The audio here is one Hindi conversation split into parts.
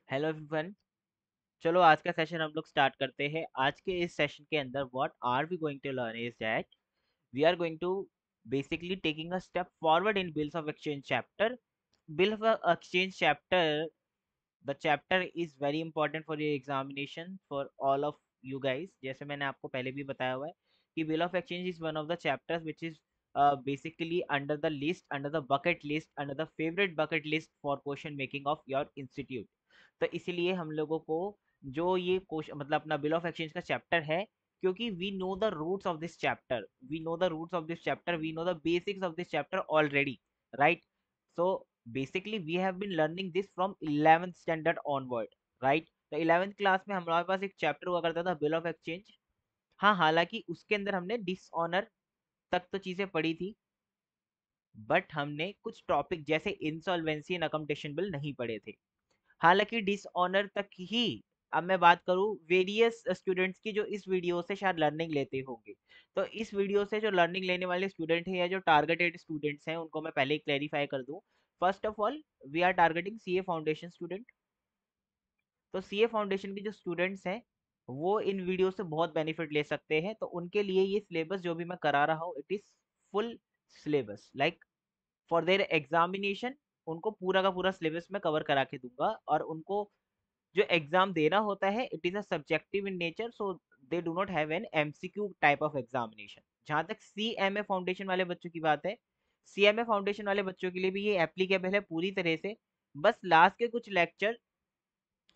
Hello everyone. चलो आज का सेशन हम लोग स्टार्ट करते हैं। आज के इस सेशन के अंदर what are we going to learn is that we are going to basically taking a step forward in bills of exchange chapter. Bill of exchange chapter, the chapter is very important for your examination for all of you guys. जैसे मैंने आपको पहले भी बताया हुआ है कि bill of exchange is one of the chapters which is basically under the list, under the bucket list, under the favorite bucket list for question making of your institute. तो इसीलिए हम लोगों को जो ये क्वेश्चन मतलब अपना बिल ऑफ एक्सचेंज का चैप्टर है, क्योंकि we know the roots of this chapter, we know the roots of this chapter, we know the basics of this chapter already, right? So basically we have been learning this from 11th standard onward, right? तो 11th क्लास में हमारे पास एक चैप्टर हुआ करता था बिल ऑफ एक्सचेंज। हाँ, हालांकि उसके अंदर हमने डिसऑनर तक तो चीजें पढ़ी थी, बट हमने कुछ टॉपिक जैसे इंसॉल्वेंसी एंड अकम्पटेशन बिल नहीं पढ़े थे। हालांकि डिसऑनर तक ही अब मैं बात करूं वेरियस स्टूडेंट्स की जो इस वीडियो से शायद लर्निंग लेते होंगे, तो इस वीडियो से जो लर्निंग लेने वाले स्टूडेंट हैं या जो टारगेटेड स्टूडेंट्स हैं उनको मैं पहले ही क्लैरिफाई कर दूं। First of all, we are targeting CA foundation student. तो सीए फाउंडेशन के जो स्टूडेंट्स हैं वो इन वीडियो से बहुत बेनिफिट ले सकते हैं। तो उनके लिए ये सिलेबस जो भी मैं करा रहा हूँ it is full syllabus, like for their examination उनको पूरा का पूरा सिलेबस में कवर करा के दूंगा। और उनको जो एग्जाम देना होता है it is a subjective in nature, so they do not have an MCQ type of examination. जहां तक सीएमए फाउंडेशन वाले बच्चों की बात है, सीएमए फाउंडेशन वाले बच्चों के लिए भी ये एप्लीकेबल है पूरी तरह से। बस लास्ट के कुछ लेक्चर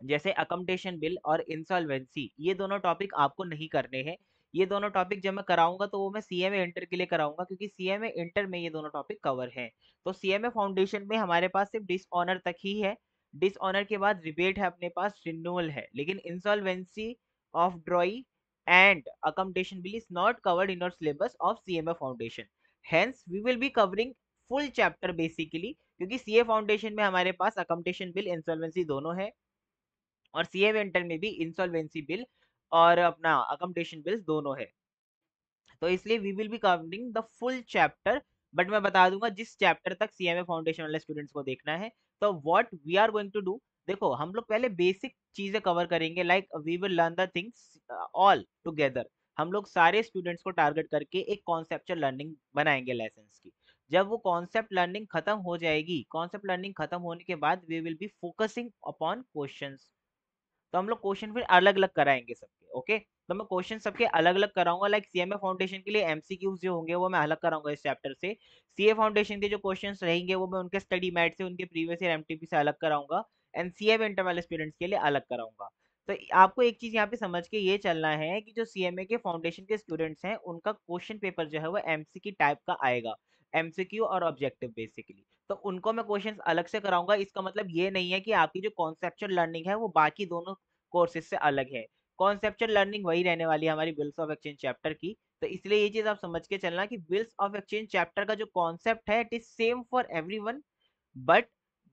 जैसे अकमडेशन बिल और इंसॉल्वेंसी, ये दोनों टॉपिक आपको नहीं करने हैं। ये दोनों टॉपिक जब मैं कराऊंगा तो वो मैं सीएमए इंटर के लिए कराऊंगा, क्योंकि सीएमए इंटर में ये दोनों टॉपिक कवर हैं। तो सीएमए फाउंडेशन में हमारे पास सिर्फ डिसऑनर तक ही है। डिसऑनर के बाद रिबेट है, अपने पास रिन्यूअल है, लेकिन insolvency of ड्रॉई and accommodation bill is not covered in your syllabus of CMA foundation. Hence we will be covering full chapter basically, क्योंकि सीए फाउंडेशन में हमारे पास accommodation bill इंसॉल्वेंसी दोनों है, और सीए वेंटर में भी इंसॉल्वेंसी बिल और अपना अकम्पटेशन बिल्स दोनों है। तो इसलिए we will be covering the full chapter. But मैं बता दूंगा जिस चैप्टर तक सीएमए फाउंडेशन वाले स्टूडेंट्स को देखना है, तो what we are going to do, देखो हम लोग पहले बेसिक चीजें कवर करेंगे, like we will learn the things all together. हम लोग सारे स्टूडेंट्स को टारगेट करके एक कॉन्सेप्चुअल लर्निंग बनाएंगे लेसन्स की। जब वो कॉन्सेप्ट लर्निंग खत्म हो जाएगी, कॉन्सेप्ट लर्निंग खत्म होने के बाद we will be focusing upon questions. तो हम लोग क्वेश्चन फिर अलग अलग कराएंगे सबके, ओके? तो मैं क्वेश्चन सबके अलग अलग कराऊंगा, लाइक सीएमए फाउंडेशन के लिए एमसीक्यूज जो होंगे वो मैं अलग कराऊंगा इस चैप्टर से। सीए फाउंडेशन के जो क्वेश्चंस रहेंगे वो मैं उनके स्टडी मैट से, उनके प्रीवियस ईयर एमटीपी से अलग कराऊंगा। एंड सीएमए इंटर वाले स्टूडेंट्स के लिए अलग कराऊंगा। तो आपको एक चीज यहाँ पे समझ के ये चलना है कि जो सीएमए के फाउंडेशन के स्टूडेंट्स हैं उनका क्वेश्चन पेपर जो है वो एमसीक्यू टाइप का आएगा, एमसीक्यू और ऑब्जेक्टिव बेसिकली। तो उनको मैं क्वेश्चंस अलग से कराऊंगा। इसका मतलब ये नहीं है कि आपकी जो कॉन्सेप्चुअल लर्निंग है वो बाकी दोनों कोर्सेज से अलग है। कॉन्सेप्चुअल लर्निंग वही रहने वाली है हमारी बिल्स ऑफ एक्सचेंज चैप्टर की। तो इसलिए ये चीज आप समझ के चलना कि बिल्स ऑफ एक्सचेंज चैप्टर का जो कॉन्सेप्ट है it is same for everyone, but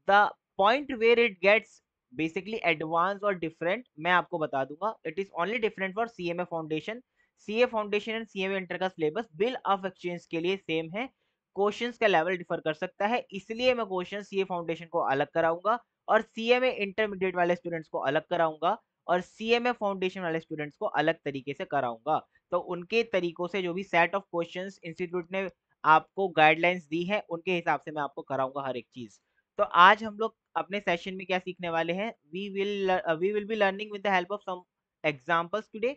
the point where it gets basically advance और डिफरेंट मैं आपको बता दूंगा। It is only different for CMA foundation. CA foundation and CMA inter का सिलेबस बिल ऑफ एक्सचेंज के लिए सेम है, क्वेश्चंस का लेवल डिफर कर सकता है। इसलिए मैं क्वेश्चन सीए फाउंडेशन को अलग कराऊंगा और सीएमए इंटरमीडिएट वाले स्टूडेंट्स को अलग कराऊंगा, और सीएमए फाउंडेशन वाले स्टूडेंट्स को अलग तरीके से कराऊंगा। तो उनके तरीकों से जो भी सेट ऑफ क्वेश्चंस इंस्टीट्यूट ने आपको गाइडलाइंस दी है उनके हिसाब से मैं आपको कराऊंगा हर एक चीज। तो आज हम लोग अपने सेशन में क्या सीखने वाले हैं, we will be learning with the help of some examples today.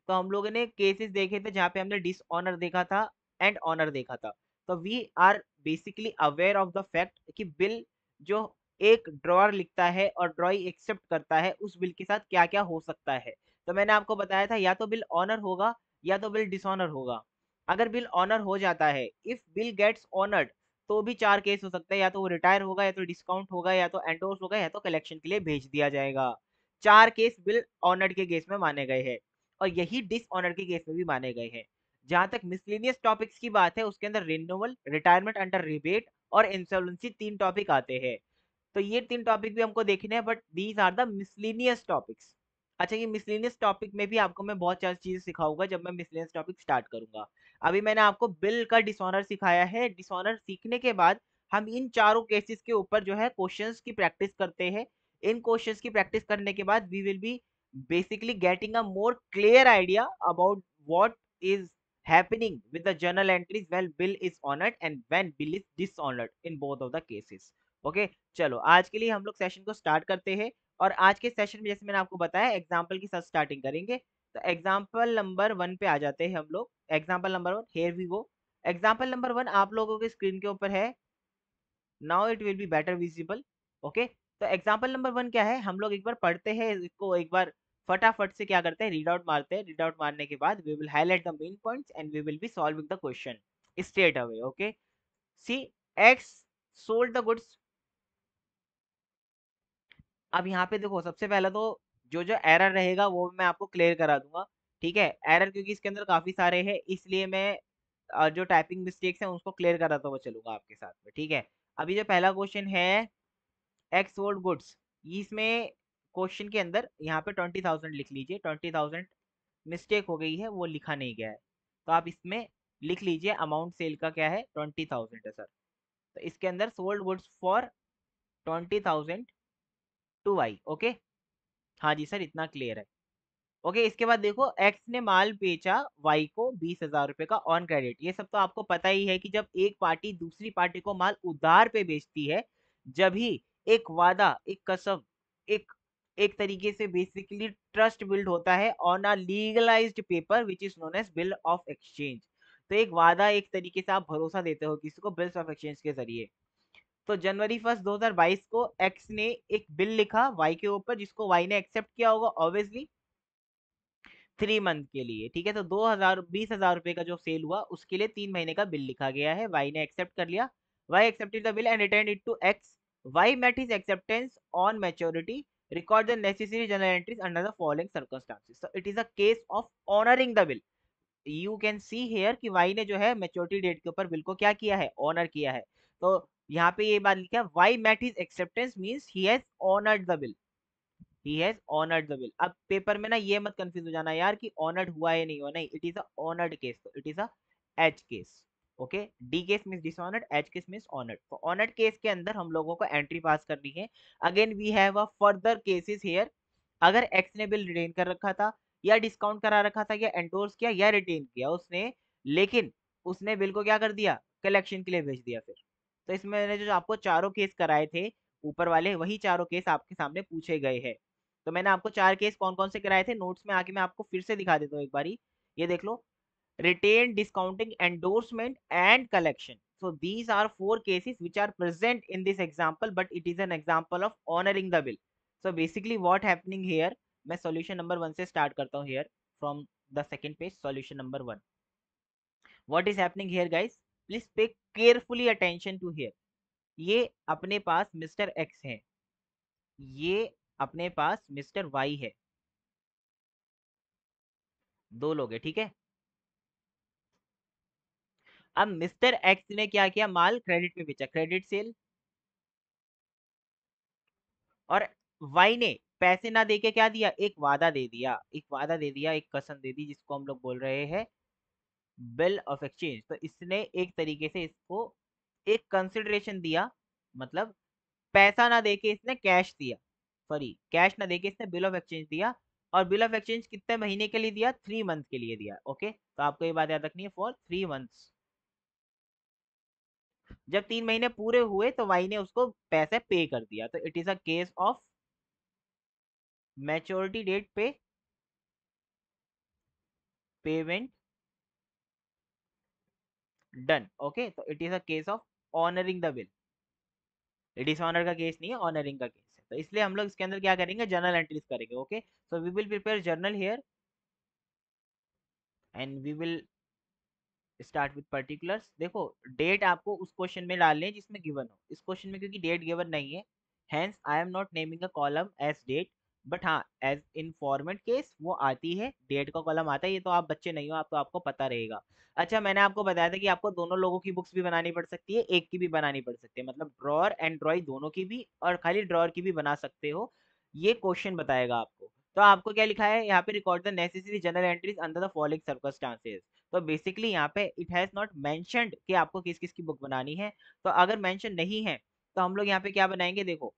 तो हम लोगों ने केसेस देखे थे जहाँ पे हमने डिसऑनर देखा था एंड ऑनर देखा था। तो we are basically aware of the fact कि बिल जो एक ड्रॉअर लिखता है और ड्रॉई एक्सेप्ट करता है उस बिल के साथ क्या क्या हो सकता है। तो मैंने आपको बताया था या तो बिल ऑनर होगा या तो बिल डिसऑनर होगा। अगर बिल ऑनर हो जाता है, इफ बिल गेट्स ऑनर्ड, तो भी चार केस हो सकते हैं, या तो वो रिटायर होगा या तो डिस्काउंट होगा या तो एंडोर्स होगा या तो कलेक्शन के लिए भेज दिया जाएगा। चार केस बिल ऑनर्ड के केस में माने गए हैं, और यही डिसऑनर के केस में भी माने गए हैं। जहां तक मिसलेनियस टॉपिक्स की बात है उसके अंदर रिन्यूअल, रिटायरमेंट अंडर रिबेट और इंसॉल्वेंसी तीन टॉपिक आते हैं। तो ये तीन टॉपिक भी हमको देखने हैं, but these are the miscellaneous topics. अच्छा, ये मिसलेनियस टॉपिक में भी आपको मैं बहुत सारी चीजें सिखाऊंगा जब मैं मिसलेनियस टॉपिक स्टार्ट करूंगा। अभी मैंने आपको बिल का डिसऑनर सिखाया है। डिसऑनर सीखने के बाद हम इन चारों केसेस के ऊपर जो है क्वेश्चंस की प्रैक्टिस करते हैं। इन क्वेश्चंस की प्रैक्टिस करने के बाद we will be basically getting a more clear idea about what is happening with the journal entries when bill is honored and when bill is dishonored in both of the cases. Okay, चलो आज के लिए हम लोग सेशन को स्टार्ट करते हैं। और आज के सेशन में जैसे मैंने आपको बताया एग्जाम्पल के साथ स्टार्टिंग करेंगे। तो एग्जाम्पल नंबर 1 पे आ जाते हैं हम लोग। Example number 1, here we go. Example number 1 आप लोगों के स्क्रीन के ऊपर है। Now it will be better visible. Okay, तो एग्जांपल नंबर 1 क्या है, हम लोग एक बार पढ़ते हैं इसको, एक बार फटाफट से क्या करते हैं, रीड आउट मारते हैं। रीड आउट मारने के बाद we will highlight the main points and we will be solving the question straight away. Okay, see, X sold the goods. अब यहाँ पे देखो, सबसे पहला तो जो जो एरर रहेगा वो मैं आपको क्लियर करा दूंगा। ठीक है, एरर क्योंकि इसके अंदर काफी सारे हैं, इसलिए मैं जो टाइपिंग मिस्टेक्स हैं उसको क्लियर कराता हुआ चलूंगा आपके साथ में। ठीक है, अभी जो पहला क्वेश्चन है, एक्स सोल्ड गुड्स, इसमें क्वेश्चन के अंदर यहाँ पे 20,000 लिख लीजिए। 20,000 मिस्टेक हो गई है, वो लिखा नहीं गया है, तो आप इसमें लिख लीजिए अमाउंट सेल का क्या है, 20,000 है सर। तो इसके अंदर sold goods for 20,000 to Y. Okay, हाँ जी सर, इतना क्लियर है। ओके, इसके बाद देखो, एक्स ने माल बेचा वाई को 20,000 रुपए का ऑन क्रेडिट। ये सब तो आपको पता ही है कि जब एक पार्टी दूसरी पार्टी को माल उधार पे बेचती है, जब ही एक वादा, एक कसम, एक एक तरीके से बेसिकली ट्रस्ट बिल्ड होता है on a legalised paper which is known as bill of exchange. तो एक वादा, एक तरीके से आप भरोसा देते हो किसी को बिल्स ऑफ एक्सचेंज के जरिए। तो जनवरी 1 2022 को एक्स ने एक बिल लिखा वाई के ऊपर, जिसको वाई ने एक्सेप्ट किया होगा ऑब्वियसली 3 मंथ के लिए। ठीक है, तो 20,000 का जो सेल हुआ उसके लिए 3 महीने का बिल लिखा गया है, वाई ने एक्सेप्ट कर लिया। Y accepted the bill and return it to X. Y met his acceptance on maturity, record the necessary journal entries under the following circumstances. So it is a case of honoring the bill. You can see here कि वाई ने जो है मेच्योरिटी डेट के ऊपर बिल को क्या किया है, ऑनर किया है। तो यहाँ पे ये बात लिखा है, Y met his acceptance means he has honoured the bill. He has honoured the bill. अब पेपर में ना ये मत कंफ्यूज हो जाना यार कि ऑनर्ड हुआ है नहीं हुआ, नहीं, it is a honoured case, तो it is a H case. Okay, D case means dishonoured, H case means honoured. तो ऑनर्ड केस के अंदर हम लोगों को एंट्री पास करनी है। Again we have a further cases here. अगर एक्स ने बिल रिटेन कर रखा था, या डिस्काउंट करा रखा था, या एंडोर्स किया, या रिटेन किया उसने, लेकिन उसने बिल को क्या कर दिया, कलेक्शन के लिए भेज दिया फिर। तो इसमें मैंने जो आपको चारों केस कराए थे ऊपर वाले, वही चारों केस आपके सामने पूछे गए हैं। तो मैंने आपको 4 केस कौन कौन से कराए थे, नोट्स में आके मैं आपको फिर से दिखा देता हूँ एक बारी। ये देख लो, retain, discounting, endorsement and collection. So these are 4 cases which are present in this example, but it is an example of honoring the bill. So basically what happening here, मैं solution number 1 से start करता हूँ here from the second page, solution number 1. What is happening here guys, please pay carefully attention to here. ये अपने पास मिस्टर एक्स है, ये अपने पास मिस्टर वाई है, दो लोग है। ठीक है, अब मिस्टर एक्स ने क्या किया, माल क्रेडिट पे बेचा, क्रेडिट सेल। और वाई ने पैसे ना देके क्या दिया, एक वादा दे दिया, एक वादा दे दिया, एक कसम दे दी, जिसको हम लोग बोल रहे हैं बिल ऑफ एक्सचेंज। तो इसने एक तरीके से इसको एक कंसिडरेशन दिया, मतलब पैसा ना देके इसने कैश दिया, सॉरी कैश ना देके इसने बिल ऑफ एक्सचेंज दिया। और बिल ऑफ एक्सचेंज कितने महीने के लिए दिया, 3 मंथ के लिए दिया। ओके, तो आपको ये बात याद रखनी है, फॉर 3 मंथ्स। जब 3 महीने पूरे हुए तो वाई ने उसको पैसे पे कर दिया, तो it is a case of maturity date पे पेमेंट डन। ओके, तो it is a case of honouring the bill. Dishonour का केस नहीं है, ऑनरिंग का केस है। तो इसलिए हम लोग इसके अंदर क्या करेंगे, जर्नल एंट्रीज करेंगे। Okay, so we will prepare journal here and we will start with particulars. देखो, डेट आपको उस क्वेश्चन में डालने जिसमें गिवन हो। इस क्वेश्चन में क्योंकि डेट गिवन नहीं है, hence I am not naming a column as date, but हाँ एज इन फॉर्मेट केस वो आती है, डेट का कॉलम आता है। ये तो आप बच्चे नहीं हो, आप तो आपको पता रहेगा। अच्छा, मैंने आपको बताया था कि आपको दोनों लोगों की बुक्स भी बनानी पड़ सकती है, एक की भी बनानी पड़ सकती है, मतलब ड्रॉअर एंड ड्रॉई दोनों की भी, और खाली ड्रॉअर की भी बना सकते हो। ये क्वेश्चन बताएगा आपको। तो आपको क्या लिखा है यहाँ पे, record the necessary general entries under the following circumstances. तो बेसिकली यहाँ पे इट हैज नॉट मेंशनड कि आपको किस किस की बुक बनानी है। तो अगर मेंशन नहीं है तो हम लोग यहाँ पे क्या बनाएंगे, देखो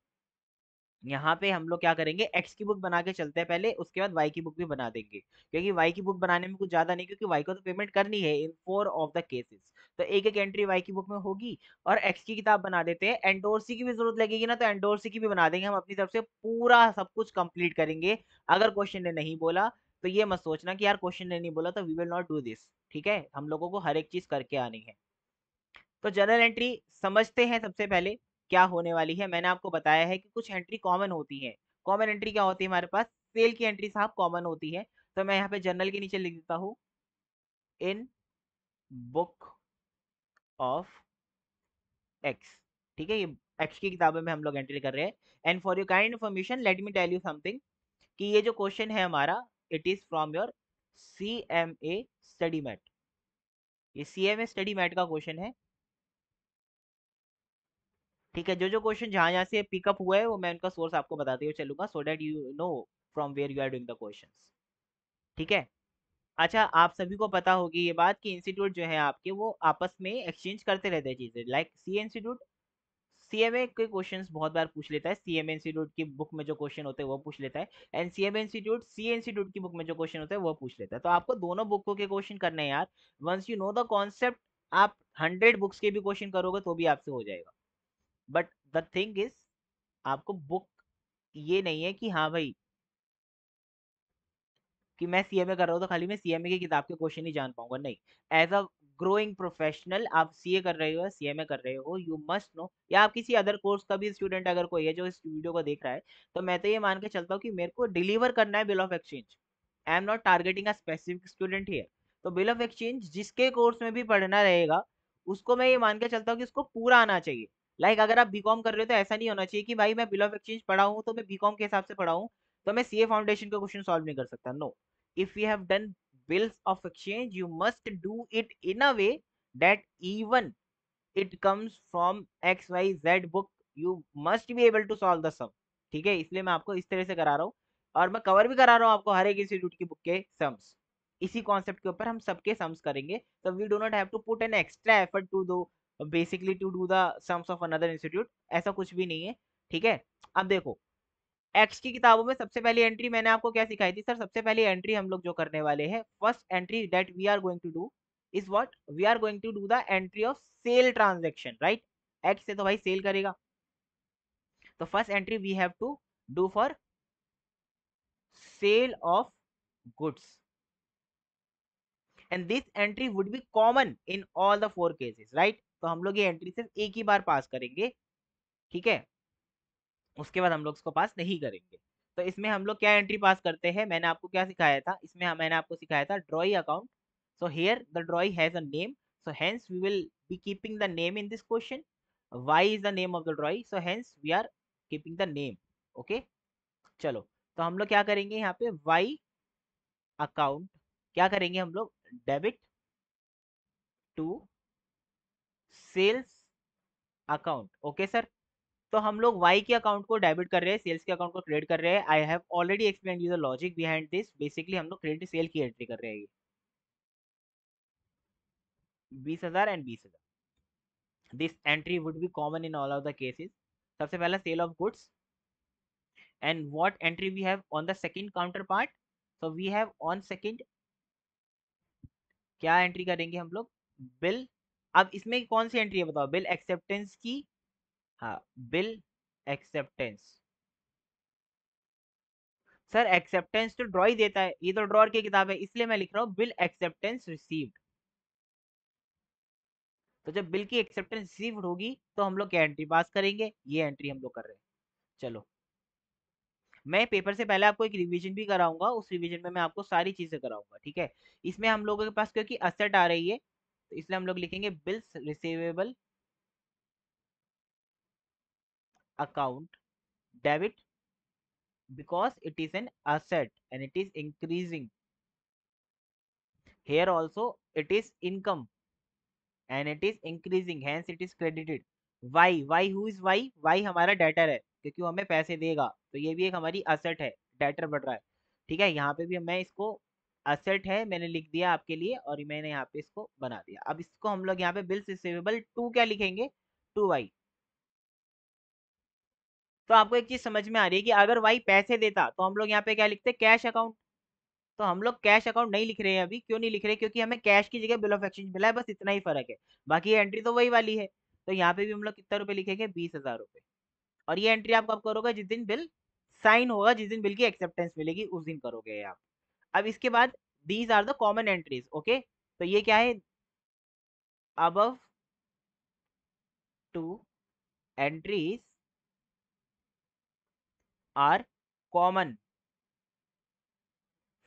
यहाँ पे हम लोग क्या करेंगे, एक्स की बुक बना के चलते हैं पहले, उसके बाद वाई की बुक भी बना देंगे, क्योंकि वाई की बुक बनाने में कुछ ज्यादा नहीं, क्योंकि वाई को तो पेमेंट करनी है इन 4 ऑफ द केसेस। तो एक एक एंट्री वाई की बुक में होगी। और एक्स की किताब बना देते हैं, एंडोर्सी की भी जरूरत लगेगी ना, तो एंडोर्सी की भी बना देंगे हम अपनी तरफ से, पूरा सब कुछ कंप्लीट करेंगे। अगर क्वेश्चन ने नहीं बोला तो ये मत सोचना कि यार क्वेश्चन ने नहीं बोला तो we will not do this, ठीक है, हम लोगों को हर एक चीज करके आनी है। तो जनरल एंट्री समझते हैं सबसे पहले क्या होने वाली है। मैंने आपको बताया है कि कुछ एंट्री कॉमन होती है। कॉमन एंट्री क्या होती है हमारे पास, सेल की एंट्री साहब कॉमन होती है। तो मैं यहाँ पे जनरल के नीचे लिख देता हूँ, इन बुक ऑफ एक्स, ठीक है, ये एक्स की किताबों में हम लोग एंट्री कर रहे हैं। And for your kind information let me tell you something, कि ये जो क्वेश्चन है हमारा, it is from your C M A study mat. ये C M A study mat का क्वेश्चन है, ठीक है। जो जो क्वेश्चन जहां जहां से पिकअप हुआ है वो मैं उनका सोर्स आपको बताते हुए चलूंगा, so that you know from where you are doing the questions, ठीक है। अच्छा, आप सभी को पता होगी ये बात कि इंस्टीट्यूट जो है आपके वो आपस में एक्सचेंज करते रहते हैं चीजें, लाइक सी इंस्टीट्यूट सीएमए के क्वेश्चंस बहुत बार पूछ लेता है, सीएमए इंस्टीट्यूट की बुक में जो क्वेश्चन होते हैं वो पूछ लेता है, and CMA institute C institute की बुक में जो क्वेश्चन होते हैं वो पूछ लेता है। तो आपको दोनों बुकों के क्वेश्चन करने हैं यार। Once you know the concept, आप 100 बुक्स के भी क्वेश्चन करोगे तो भी आपसे हो जाएगा। बट द थिंग इज, आपको बुक ये नहीं है कि हाँ भाई कि मैं सीएमए कर रहा हूँ तो खाली मैं सीएमए की किताब के क्वेश्चन ही जान पाऊंगा, नहीं। एज अ ग्रोइंग प्रोफेशनल, आप सीए कर रहे हो, सीएमए कर रहे हो, यू मस्ट नो, या आप किसी अदर कोर्स का भी स्टूडेंट अगर कोई है जो इस वीडियो को देख रहा है, तो मैं तो ये मान के चलता हूँ कि मेरे को डिलीवर करना है bill of exchange. I am not targeting a specific student here. तो बिल ऑफ एक्सचेंज जिसके कोर्स में भी पढ़ना रहेगा, उसको मैं ये मान के चलता हूँ कि उसको पूरा आना चाहिए। लाइक अगर आप बीकॉम कर रहे हो तो ऐसा नहीं होना चाहिए कि भाई मैं बिल ऑफ एक्सचेंज पढ़ा हूँ तो मैं बीकॉम के हिसाब से पढ़ा हूँ, तो मैं सीए फाउंडेशन का क्वेश्चन सॉल्व नहीं कर सकता, no. If you have done bills of exchange, you must do it in a way that even it comes from XYZ book, you must be able to solve the sum, ठीक है। इसलिए मैं आपको इस तरह से करा रहा हूँ, और मैं कवर भी करा रहा हूँ आपको हर एक इंस्टीट्यूट की बुक के सम्स। इसी कॉन्सेप्ट के ऊपर हम सबके सम्स करेंगे, तो we do not have to put an extra effort to दो basically to do the sums of another institute, ऐसा कुछ भी नहीं है, ठीक है। अब देखो, एक्स की किताबों में सबसे पहली एंट्री मैंने आपको क्या सिखाई थी सर, सबसे पहली एंट्री हम लोग जो करने वाले हैं, first entry that we are going to do is what, we are going to do the entry of sale transaction, right. X से तो भाई सेल करेगा, तो first entry we have to do for sale of goods, and this entry would be common in all the 4 cases, right. तो हम लोग ये एंट्री सिर्फ एक ही बार पास करेंगे, ठीक है, उसके बाद हम लोग इसको पास नहीं करेंगे। तो इसमें हम लोग क्या एंट्री पास करते हैं, मैंने आपको क्या सिखाया था इसमें, मैंने आपको सिखाया था drawee account. So here the drawee has a name, so hence we will be keeping the name in this question. Y is the name of the drawee, so hence we are keeping the name, okay. चलो, तो हम लोग क्या करेंगे यहाँ पे, वाई अकाउंट क्या करेंगे हम लोग, debit to sales account, okay sir. तो हम लोग वाई के अकाउंट को डेबिट कर रहे हैं, सेल्स के अकाउंट को क्रेडिट कर रहे हैं। I have already explain you the logic behind this, basically हम लोग क्रेडिट सेल की एंट्री कर रहे हैं, 20,000 and 20,000। This entry would be common in all of the cases. सबसे पहला sale of goods, and what entry we have on the second counter part, so we have on second क्या एंट्री करेंगे हम लोग, बिल। अब इसमें कौन सी एंट्री है बताओ, बिल एक्सेप्टेंस की, हाँ, बिल एक्सेप्टेंस। सर एक्सेप्टेंस तो ड्रॉ ही देता है, ये तो ड्रॉर की किताब है, इसलिए मैं लिख रहा हूँ बिल एक्सेप्टेंस रिसीव्ड। तो जब बिल की एक्सेप्टेंस रिसीव्ड होगी तो हम लोग क्या एंट्री पास करेंगे, ये एंट्री हम लोग कर रहे हैं। चलो, मैं पेपर से पहले आपको एक रिवीजन भी कराऊंगा, उस रिवीजन में मैं आपको सारी चीजें कराऊंगा, ठीक है। इसमें हम लोगों के पास क्योंकि असेट आ रही है, तो इसलिए हम लोग लिखेंगे bills receivable account debit, because it is an asset and it is increasing, here also it is income and it is increasing, hence it is credited। why who is why हमारा डेटर है, क्योंकि वो हमें पैसे देगा, तो ये भी एक हमारी असेट है, डेटर बढ़ रहा है, ठीक है। यहाँ पे भी मैं इसको असेट है मैंने लिख दिया आपके लिए, और मैंने यहाँ पे इसको बना दिया। अब इसको हम लोग यहाँ पे बिल्स रिसीवेबल टू क्या लिखेंगे, टू वाई, तो आपको एक चीज समझ में आ रही है कि अगर वाई पैसे देता तो हम लोग यहाँ पे क्या लिखते, कैश अकाउंट। तो हम लोग कैश अकाउंट नहीं लिख रहे हैं अभी, क्यों नहीं लिख रहे, क्योंकि हमें कैश की जगह बिल ऑफ एक्सचेंज मिला है, बस इतना ही फर्क है। बाकी ये एंट्री तो वही वाली है। तो यहाँ पे भी हम लोग कितना रुपए लिखेंगे, 20,000 रुपए। और ये एंट्री आप कब करोगे, जिस दिन बिल साइन होगा, जिस दिन बिल की एक्सेप्टेंस मिलेगी उस दिन करोगे ये आप। अब इसके बाद these are the common entries, okay. तो ये क्या है, above two entries are common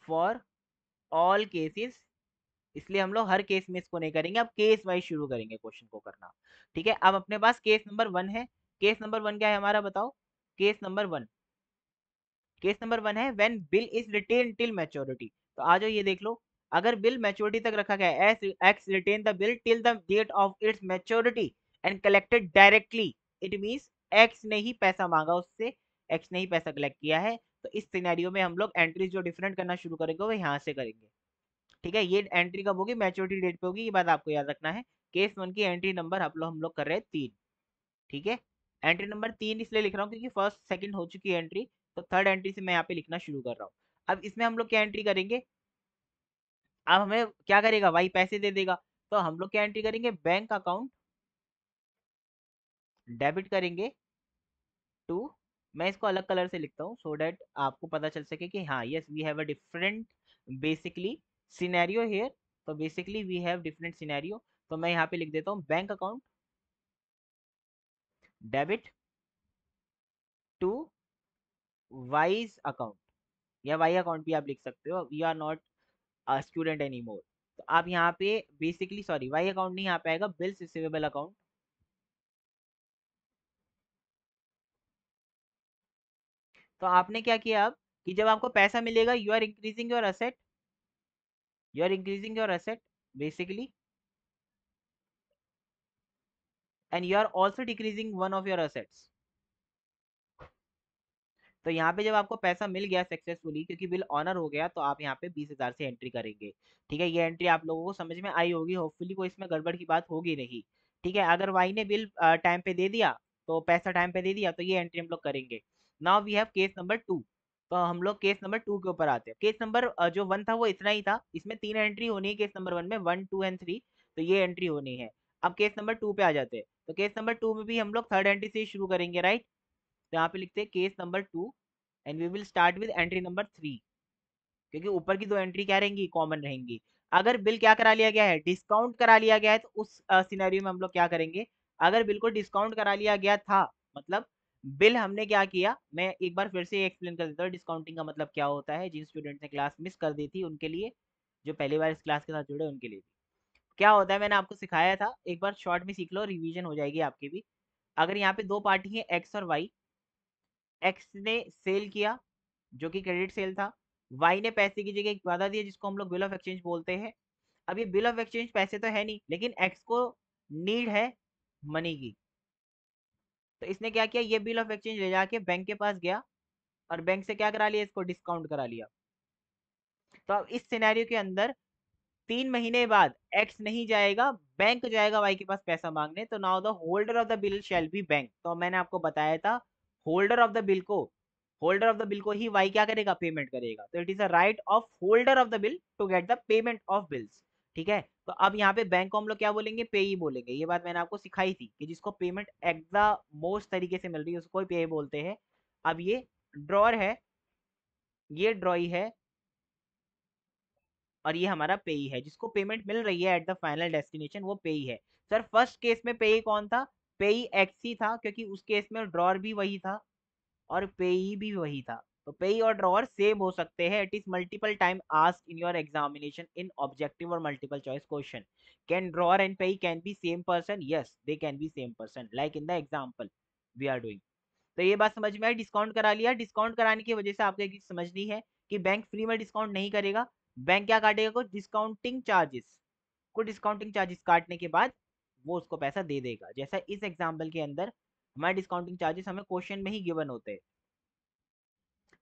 for all cases। इसलिए हम लोग हर केस में इसको नहीं करेंगे, अब केस वाइज शुरू करेंगे क्वेश्चन को करना। ठीक है, अब अपने पास केस नंबर 1 है। केस नंबर 1 क्या है हमारा, बताओ। केस नंबर 1, केस नंबर 1 है when bill is retained till maturity. तो आ जाओ ये देख लो, अगर बिल मैच्योरिटी तक रखा गया है, as X retained the bill till the date of its maturity and collected directly, it means X ने ही पैसा मांगा उससे, एक्स ने ही पैसा कलेक्ट किया है। तो इस सिनेरियो में हम लोग एंट्रीज जो डिफरेंट करना शुरू करेंगे वो यहाँ से करेंगे। ठीक है, ये एंट्री कब होगी, मैच्योरिटी डेट पे होगी, ये बात आपको याद रखना है। केस 1 की एंट्री नंबर हम लोग कर रहे हैं 3। ठीक है, एंट्री नंबर 3 इसलिए लिख रहा हूँ क्योंकि फर्स्ट सेकंड हो चुकी है एंट्री, तो थर्ड एंट्री से मैं यहाँ पे लिखना शुरू कर रहा हूँ। अब इसमें हम लोग क्या एंट्री करेंगे, अब हमें क्या करेगा, वाई पैसे दे देगा। तो हम लोग क्या एंट्री करेंगे, बैंक अकाउंट डेबिट करेंगे टू, मैं इसको अलग कलर से लिखता हूँ सो दैट आपको पता चल सके कि हाँ yes we have a different basically scenario here. तो basically we have different scenario. तो मैं यहाँ पे लिख देता हूँ bank account debit to Y's account, या वाई अकाउंट भी आप लिख सकते हो, you are not student anymore. तो आप यहाँ पे बेसिकली, सॉरी वाई अकाउंट नहीं, यहाँ पे आएगा बिल्स रिसीवेबल अकाउंट। तो आपने क्या किया अब, कि जब आपको पैसा मिलेगा you are increasing your asset, you are increasing your asset basically, and you are also decreasing one of your assets. तो यहाँ पे जब आपको पैसा मिल गया सक्सेसफुली क्योंकि बिल ऑनर हो गया, तो आप यहाँ पे 20,000 से एंट्री करेंगे। ठीक है, ये एंट्री आप लोगों को समझ में आई होगी, होपफुली कोई इसमें गड़बड़ की बात होगी नहीं। ठीक है, अगर वाई ने बिल टाइम पे दे दिया, तो पैसा टाइम पे दे दिया, तो ये एंट्री हम लोग करेंगे। Now we have case number 2। तो हम लोग केस नंबर 2 के ऊपर आते हैं। केस नंबर जो 1 था वो इतना ही था, इसमें 3 एंट्री होनी है केस नंबर 1 में, 1 2 एंड 3। तो ये एंट्री होनी है। अब केस नंबर 2 पे आ जाते हैं। तो केस नंबर 2 में भी हम लोग थर्ड एंट्री से ही शुरू करेंगे, राइट। तो यहाँ पे लिखते हैं case number 2 and we will start with entry number 3, क्योंकि ऊपर की दो एंट्री क्या रहेंगी, कॉमन रहेंगी। अगर बिल क्या करा लिया गया है, डिस्काउंट करा लिया गया है, तो उस सिनेरियो में हम लोग क्या करेंगे, अगर बिल को डिस्काउंट करा लिया गया था, मतलब बिल हमने क्या किया, मैं एक बार फिर से एक्सप्लेन कर देता हूँ डिस्काउंटिंग का मतलब क्या होता है, जिन स्टूडेंट ने क्लास मिस कर दी थी उनके लिए, जो पहली बार इस क्लास के साथ जुड़े उनके लिए। क्या होता है, मैंने आपको सिखाया था, एक बार शॉर्ट में सीख लो, रिवीजन हो जाएगी आपकी भी। अगर यहाँ पे दो पार्टी है एक्स और वाई, एक्स ने सेल किया जो कि क्रेडिट सेल था, वाई ने पैसे की जगह एक वादा दिया जिसको हम लोग बिल ऑफ एक्सचेंज बोलते हैं। अब ये बिल ऑफ एक्सचेंज पैसे तो है नहीं, लेकिन एक्स को नीड है मनी की। तो इसने क्या किया, ये बिल ऑफ एक्सचेंज ले जाके बैंक के पास गया और बैंक से क्या करा लिया, इसको डिस्काउंट करा लिया। तो अब इस सिनेरियो के अंदर 3 महीने बाद एक्स नहीं जाएगा, बैंक जाएगा वाई के पास पैसा मांगने। तो now the holder of the bill shall be bank. तो मैंने आपको बताया था, होल्डर ऑफ द बिल को, होल्डर ऑफ द बिल को ही वाई क्या करेगा, पेमेंट करेगा। तो it is a right of holder of the bill to get the payment of bills. ठीक है, तो अब यहाँ पे बैंक को हम लोग क्या बोलेंगे, पेई बोलेंगे। ये बात मैंने आपको सिखाई थी कि जिसको पेमेंट एट द मोस्ट तरीके से मिल रही है उसको ही पे बोलते हैं। अब ये ड्रॉर है, ये ड्रॉई है, और ये हमारा पेई है, जिसको पेमेंट मिल रही है एट द फाइनल डेस्टिनेशन, वो पेई है। सर फर्स्ट केस में पेई कौन था, पेई एक्स ही था, क्योंकि उस केस में ड्रॉर भी वही था और पेई भी वही था। तो पेई और ड्रॉर सेम हो सकते हैं। It is multiple time asked in your examination in objective और multiple choice question, can drawer and payee can be same person, yes they can be same person, like in the example we are doing. तो ये बात समझ में आई, डिस्काउंट करा लिया। डिस्काउंट कराने की वजह से आपको एक चीज समझनी है कि बैंक फ्री में डिस्काउंट नहीं करेगा, बैंक क्या काटेगा, कुछ डिस्काउंटिंग चार्जेस। कुछ डिस्काउंटिंग चार्जेस काटने के बाद वो उसको पैसा दे देगा। जैसा इस एग्जाम्पल के अंदर हमारे डिस्काउंटिंग चार्जेस हमें क्वेश्चन में ही गिवन होते हैं।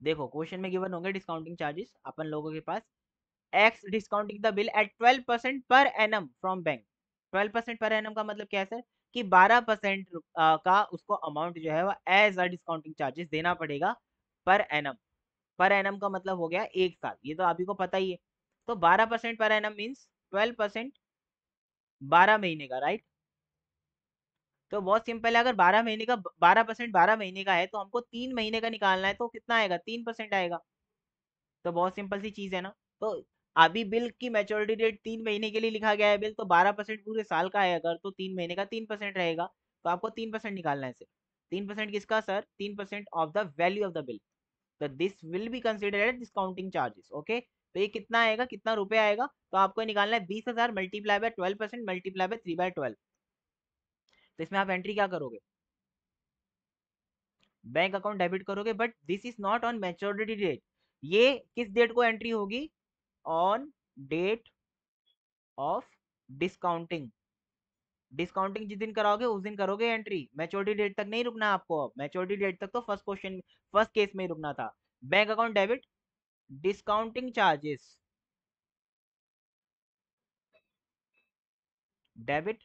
देखो क्वेश्चन में गिवन होंगे डिस्काउंटिंग चार्जेस अपन लोगों के पास, X discounting the bill at 12% पर एनम फ्रॉम बैंक। 12% पर एनम का मतलब क्या है सर, कि 12% का उसको अमाउंट जो है वो एज अ डिस्काउंटिंग चार्जेस देना पड़ेगा पर एनम। पर एनम का मतलब हो गया 1 साल, ये तो आप ही को पता ही है। तो 12% पर एनम मीन्स 12% 12 महीने का, राइट। तो बहुत सिंपल है, अगर 12 महीने का 12% 12 महीने का है तो हमको 3 महीने का निकालना है, तो कितना आएगा, 3% आएगा। तो बहुत सिंपल सी चीज है ना। तो अभी बिल की मैच्योरिटी डेट 3 महीने के लिए लिखा गया है बिल, तो 12% पूरे साल का है अगर, तो 3 महीने का 3% रहेगा। तो आपको 3% निकालना है सिर्फ। 3% किसका sir, 3% of the value of the bill. तो this will be considered discounting charges, okay. तो ये कितना आएगा, कितना रुपए आएगा, तो आपको निकालना है 20,000 मल्टीप्लाई बाय 12% मल्टीप्लाई बाय 3/12। तो इसमें आप एंट्री क्या करोगे, बैंक अकाउंट डेबिट करोगे, but this is not on maturity date. ये किस डेट को एंट्री होगी, on date of discounting. Discounting जिस दिन कराओगे उस दिन करोगे एंट्री, मैच्योरिटी डेट तक नहीं रुकना आपको। अब मैच्योरिटी डेट तक तो फर्स्ट क्वेश्चन, फर्स्ट केस में ही रुकना था। Bank account debit discounting charges, debit.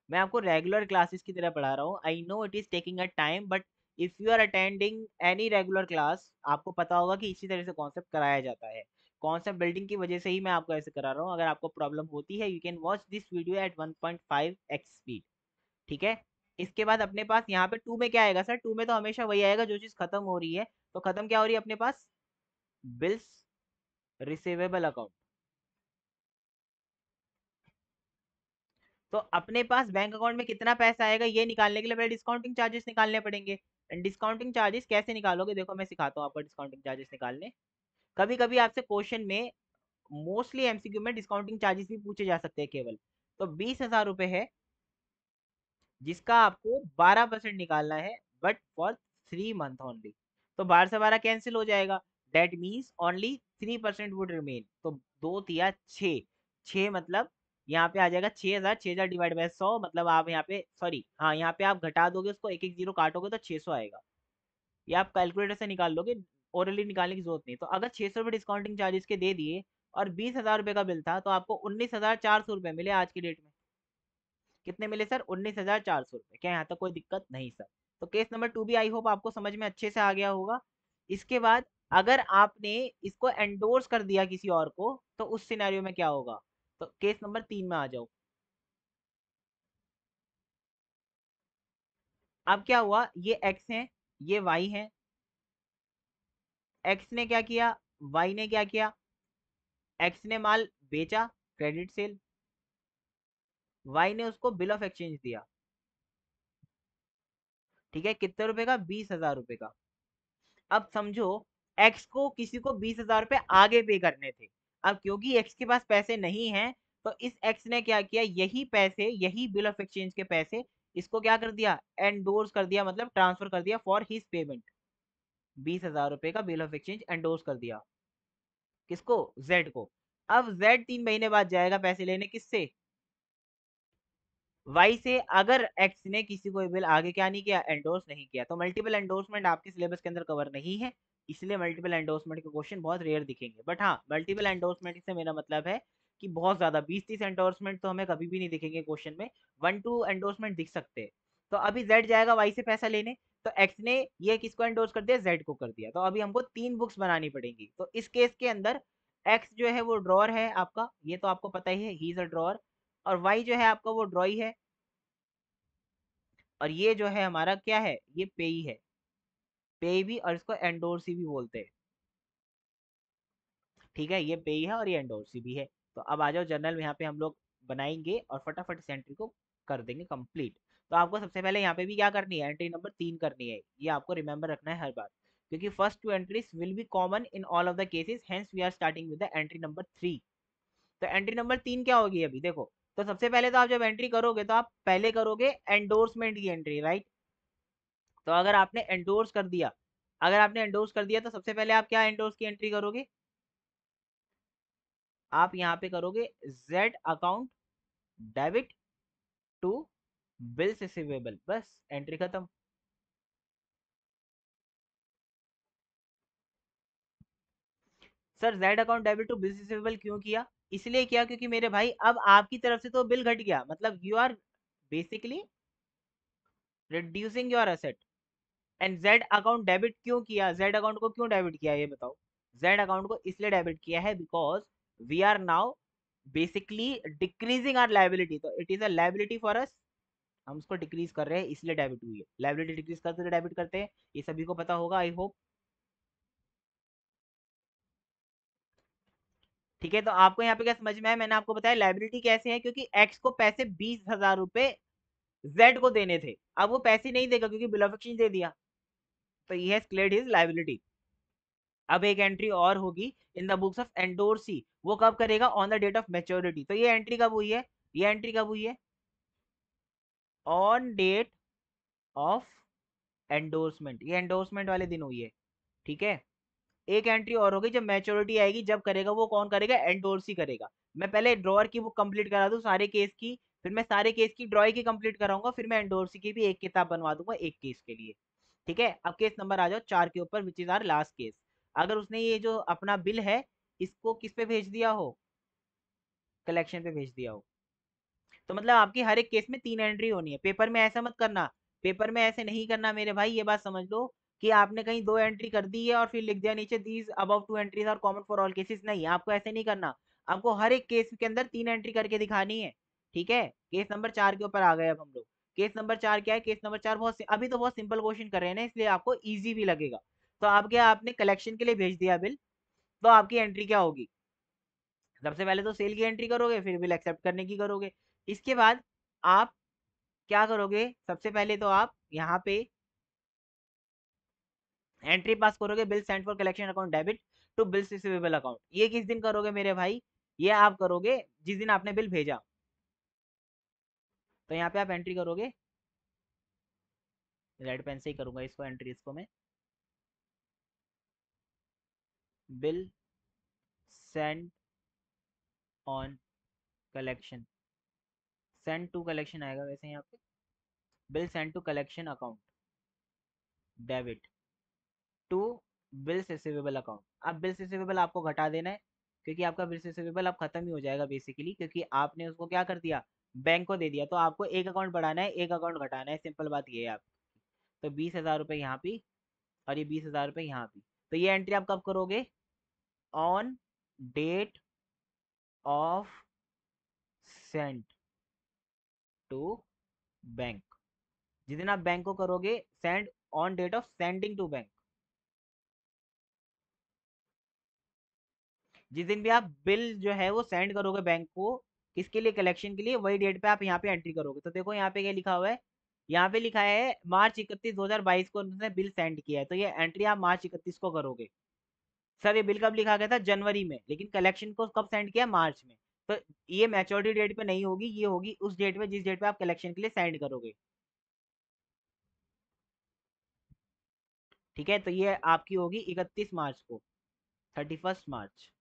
मैं आपको रेगुलर क्लासेस की तरह पढ़ा रहा हूँ, I know it is taking a time, but if you are attending any regular class आपको पता होगा कि इसी तरह से कॉन्सेप्ट कराया जाता है। कॉन्सेप्ट बिल्डिंग की वजह से ही मैं आपको ऐसे करा रहा हूँ। अगर आपको प्रॉब्लम होती है, you can watch this video at 1.5x speed, ठीक है। इसके बाद अपने पास यहाँ पे टू में क्या आएगा सर, टू में तो हमेशा वही आएगा जो चीज खत्म हो रही है। तो खत्म क्या हो रही है अपने पास, बिल्स रिसीवेबल अकाउंट। तो अपने पास बैंक अकाउंट में कितना पैसा आएगा ये निकालने के लिए पहले डिस्काउंटिंग चार्जेस निकालने पड़ेंगे। डिस्काउंटिंग चार्जेस कैसे निकालोगे, देखो मैं सिखाता हूँ आपको डिस्काउंटिंग चार्जेस निकालने। कभी कभी आपसे क्वेश्चन में, मोस्टली एमसीक्यू में डिस्काउंटिंग चार्जेस भी पूछे जा सकते हैं केवल। तो 20,000 रुपए है जिसका आपको 12% निकालना है, बट फॉर 3 मंथ ओनली। तो 12 से 12 कैंसिल हो जाएगा, that means only 3% would remain. तो दो तिया छः, छः मतलब यहाँ पे आ जाएगा 6,000। 6,000 डिवाइड बाय 100 मतलब आप यहाँ पे, सॉरी हाँ, यहाँ पे आप घटा दोगे उसको, एक एक जीरो काटोगे तो 600 आएगा। ये आप कैलकुलेटर से निकाल लोगे, ओरली निकालने की जरूरत नहीं। तो अगर 600 रुपये डिस्काउंटिंग चार्जेस के दे दिए और 20,000 रुपये का बिल था, तो आपको 19,400 रुपये मिले आज की डेट में। कितने मिले सर, 19,400 रुपये। क्या यहाँ तक कोई दिक्कत नहीं सर। तो केस नंबर 2 भी आई होप आपको समझ में अच्छे से आ गया होगा। इसके बाद अगर आपने इसको एंडोर्स कर दिया किसी और को, तो उस सिनेरियो में क्या होगा। तो केस नंबर 3 में आ जाओ। अब क्या हुआ, ये एक्स है, ये वाई है। एक्स ने क्या किया, वाई ने क्या किया, एक्स ने माल बेचा, क्रेडिट सेल। वाई ने उसको बिल ऑफ एक्सचेंज दिया, ठीक है, कितने रुपए का, 20,000 रुपए का। अब समझो एक्स को किसी को 20,000 रुपए आगे पे करने थे। अब क्योंकि एक्स के पास पैसे नहीं है, तो इस एक्स ने क्या किया, यही पैसे, यही बिल ऑफ एक्सचेंज के पैसे इसको क्या कर दिया, एंडोर्स कर दिया, मतलब ट्रांसफर कर दिया फॉर हिज पेमेंट। 20,000 रुपए का बिल ऑफ एक्सचेंज एंडोर्स कर दिया, किसको, जेड को। अब जेड 3 महीने बाद जाएगा पैसे लेने, किससे, वाई से। अगर एक्स ने किसी को बिल आगे क्या नहीं किया, एंडोर्स नहीं किया, तो मल्टीपल एंडोर्समेंट आपके सिलेबस के अंदर कवर नहीं है, इसलिए मल्टीपल एंडोर्समेंट के क्वेश्चन बहुत रेयर दिखेंगे। बट हाँ, मल्टीपल एंडोर्समेंट से मेरा मतलब है कि बहुत ज्यादा 20-30 एंडोर्समेंट तो हमें कभी भी नहीं दिखेंगे क्वेश्चन में, 1-2 एंडोर्समेंट दिख सकते हैं। तो अभी जेड जाएगा वाई से पैसा लेने, तो एक्स ने ये किसको एंडोर्स कर दिया, जेड को कर दिया। तो अभी हमको 3 बुक्स बनानी पड़ेंगी। तो इस केस के अंदर एक्स जो है वो ड्रॉर है आपका, ये तो आपको पता ही है, ही इज अ ड्रॉर। और वाई जो है आपका वो ड्रॉई है। और ये जो है हमारा क्या है, ये पेई है, पेई भी, और इसको एंडोर्सी भी बोलते हैं, ठीक है। ये पेई है और ये एंडोर्सी भी है। तो अब आ जाओ जर्नल में, यहाँ पे हम लोग बनाएंगे और फटाफट इस एंट्री को कर देंगे कंप्लीट। तो आपको सबसे पहले यहाँ पे भी क्या करनी है, एंट्री नंबर 3 करनी है, ये आपको रिमेंबर रखना है हर बार, क्योंकि first 2 entries will be common in all of the cases, hence we are starting with the entry number 3। तो एंट्री नंबर 3 क्या होगी अभी देखो। तो सबसे पहले तो आप जब एंट्री करोगे तो आप पहले करोगे एंडोर्समेंट की एंट्री, राइट। तो अगर आपने एंडोर्स कर दिया, अगर आपने एंडोर्स कर दिया तो सबसे पहले आप क्या एंडोर्स की एंट्री करोगे, आप यहाँ पे करोगे Z account debit to bills receivable, बस एंट्री खत्म। Sir Z account debit to bills receivable क्यों किया, इसलिए किया क्योंकि मेरे भाई अब आपकी तरफ से तो बिल घट गया, मतलब you are basically reducing your asset. And Z account debit क्यों किया, जेड अकाउंट को क्यों डेबिट किया ये बताओ। जेड अकाउंट को इसलिए डेबिट किया है because we are now basically decreasing our liability, तो it is a liability for us, हम उसको डिक्रीज कर रहे हैं इसलिए डेबिट हुई है। लाइबिलिटी डिक्रीज करते हुए डेबिट करते हैं, ये सभी को पता होगा आई होप। ठीक है, तो आपको यहाँ पे क्या समझ में आया, मैंने आपको बताया लाइबिलिटी कैसे है, क्योंकि एक्स को पैसे 20,000 रुपए जेड को देने थे, अब वो पैसे नहीं देगा क्योंकि बिल ऑफ एक्सचेंज दे दिया, तो ये हैज क्लियर्ड हिज लाइबिलिटी। अब एक एंट्री और होगी in the books of endorsee, वो कब करेगा, on the date of maturity. तो ये एंट्री कब हुई है, ये एंट्री कब हुई है, ऑन डेट ऑफ एंडोर्समेंट, ये एंडोर्समेंट वाले दिन हुई है। ठीक है, एक एंट्री और होगी जब मैच्योरिटी आएगी, जब करेगा वो कौन करेगा, एंडोर्स ही करेगा। मैं पहले ड्रॉअर की बुक कंप्लीट करा दूं सारे केस की, फिर मैं सारे केस की ड्रॉई की कंप्लीट कराऊंगा, फिर मैं एंडोर्सी की भी एक किताब बनवा दूंगा एक केस के लिए। ठीक है, अब केस नंबर आ जाओ 4 के ऊपर, which is our last case. अगर उसने ये जो अपना बिल है इसको किस पे भेज दिया हो, कलेक्शन पे भेज दिया हो, तो मतलब आपकी हर एक केस में 3 एंट्री होनी है। पेपर में ऐसा मत करना, पेपर में ऐसे नहीं करना मेरे भाई, ये बात समझ लो कि आपने कहीं 2 एंट्री कर दी है और फिर लिख दिया नीचे these above 2 entries are common for all cases, नहीं आपको ऐसे नहीं करना। आपको हर एक केस के अंदर 3 एंट्री करके दिखानी है। ठीक है, केस नंबर 4 के ऊपर आ गए अब हम लोग। केस नंबर 4 क्या है, केस नंबर 4 अभी तो बहुत सिंपल क्वेश्चन कर रहे हैं ना, इसलिए आपको ईजी भी लगेगा। तो आप क्या, आपने कलेक्शन के लिए भेज दिया बिल, तो आपकी एंट्री क्या होगी, सबसे पहले तो सेल की एंट्री करोगे, फिर बिल एक्सेप्ट करने की करोगे। इसके बाद आप क्या करोगे, सबसे पहले तो आप यहाँ पे एंट्री पास करोगे, bill send for collection account debit to bills receivable account. ये किस दिन करोगे मेरे भाई, ये आप करोगे जिस दिन आपने बिल भेजा। तो यहाँ पे आप एंट्री करोगे, रेड पेन से ही करूंगा इसको, एंट्री इसको मैं, bill send on collection, send to collection आएगा वैसे यहाँ पे, bill send to collection account debit to bills receivable account. अब बिल्स रिसीवेबल आपको घटा देना है, क्योंकि आपका बिल्स रिसीवेबल अब खत्म ही हो जाएगा बेसिकली, क्योंकि आपने उसको क्या कर दिया, बैंक को दे दिया। तो आपको एक अकाउंट बढ़ाना है, एक अकाउंट घटाना है, सिंपल बात ये है आप। तो 20,000 रुपये यहाँ पे और ये 20,000 रुपये यहाँ पे। तो ये एंट्री आप कब करोगे, on date of send to bank, जिस दिन आप बैंक को करोगे send, on date of sending to bank, जिस दिन भी आप बिल जो है वो सेंड करोगे बैंक को, किसके लिए, कलेक्शन के लिए, वही डेट पे आप यहाँ पे एंट्री करोगे। तो देखो यहाँ पे क्या लिखा हुआ है, यहाँ पे लिखा है मार्च 31 2022 को उन्होंने बिल सेंड किया है, तो ये एंट्री आप मार्च 31 को करोगे। सर ये बिल कब लिखा गया था, जनवरी में, लेकिन कलेक्शन को कब सेंड किया, मार्च में। तो ये मैच्योरिटी डेट पे नहीं होगी, ये होगी उस डेट पे जिस डेट पे आप कलेक्शन के लिए सेंड करोगे। ठीक है, तो ये आपकी होगी 31 मार्च को, 31 मार्च।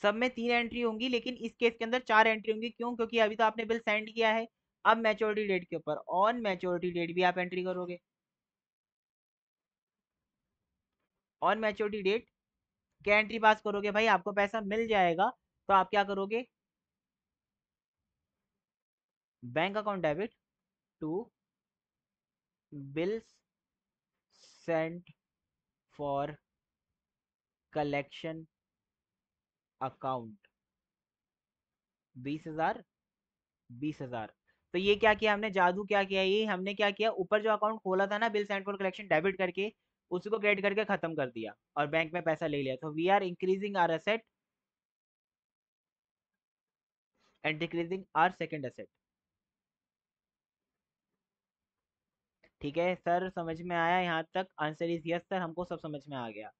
सब में 3 एंट्री होंगी, लेकिन इस केस के अंदर 4 एंट्री होंगी, क्यों, क्योंकि अभी तो आपने बिल सेंड किया है। अब मैच्योरिटी डेट के ऊपर, ऑन मैच्योरिटी डेट भी आप एंट्री करोगे, ऑन मैच्योरिटी डेट क्या एंट्री पास करोगे भाई, आपको पैसा मिल जाएगा, तो आप क्या करोगे, bank account debit to bills sent for collection account 20,000, 20,000। तो ये क्या किया हमने, जादू क्या किया, ये हमने क्या किया, ऊपर जो अकाउंट खोला था ना bill send for collection debit करके, उसको क्रेडिट करके खत्म कर दिया और बैंक में पैसा ले लिया। तो we are increasing our asset and decreasing our second asset. ठीक है सर, समझ में आया यहाँ तक, आंसर इज यस सर, हमको सब समझ में आ गया।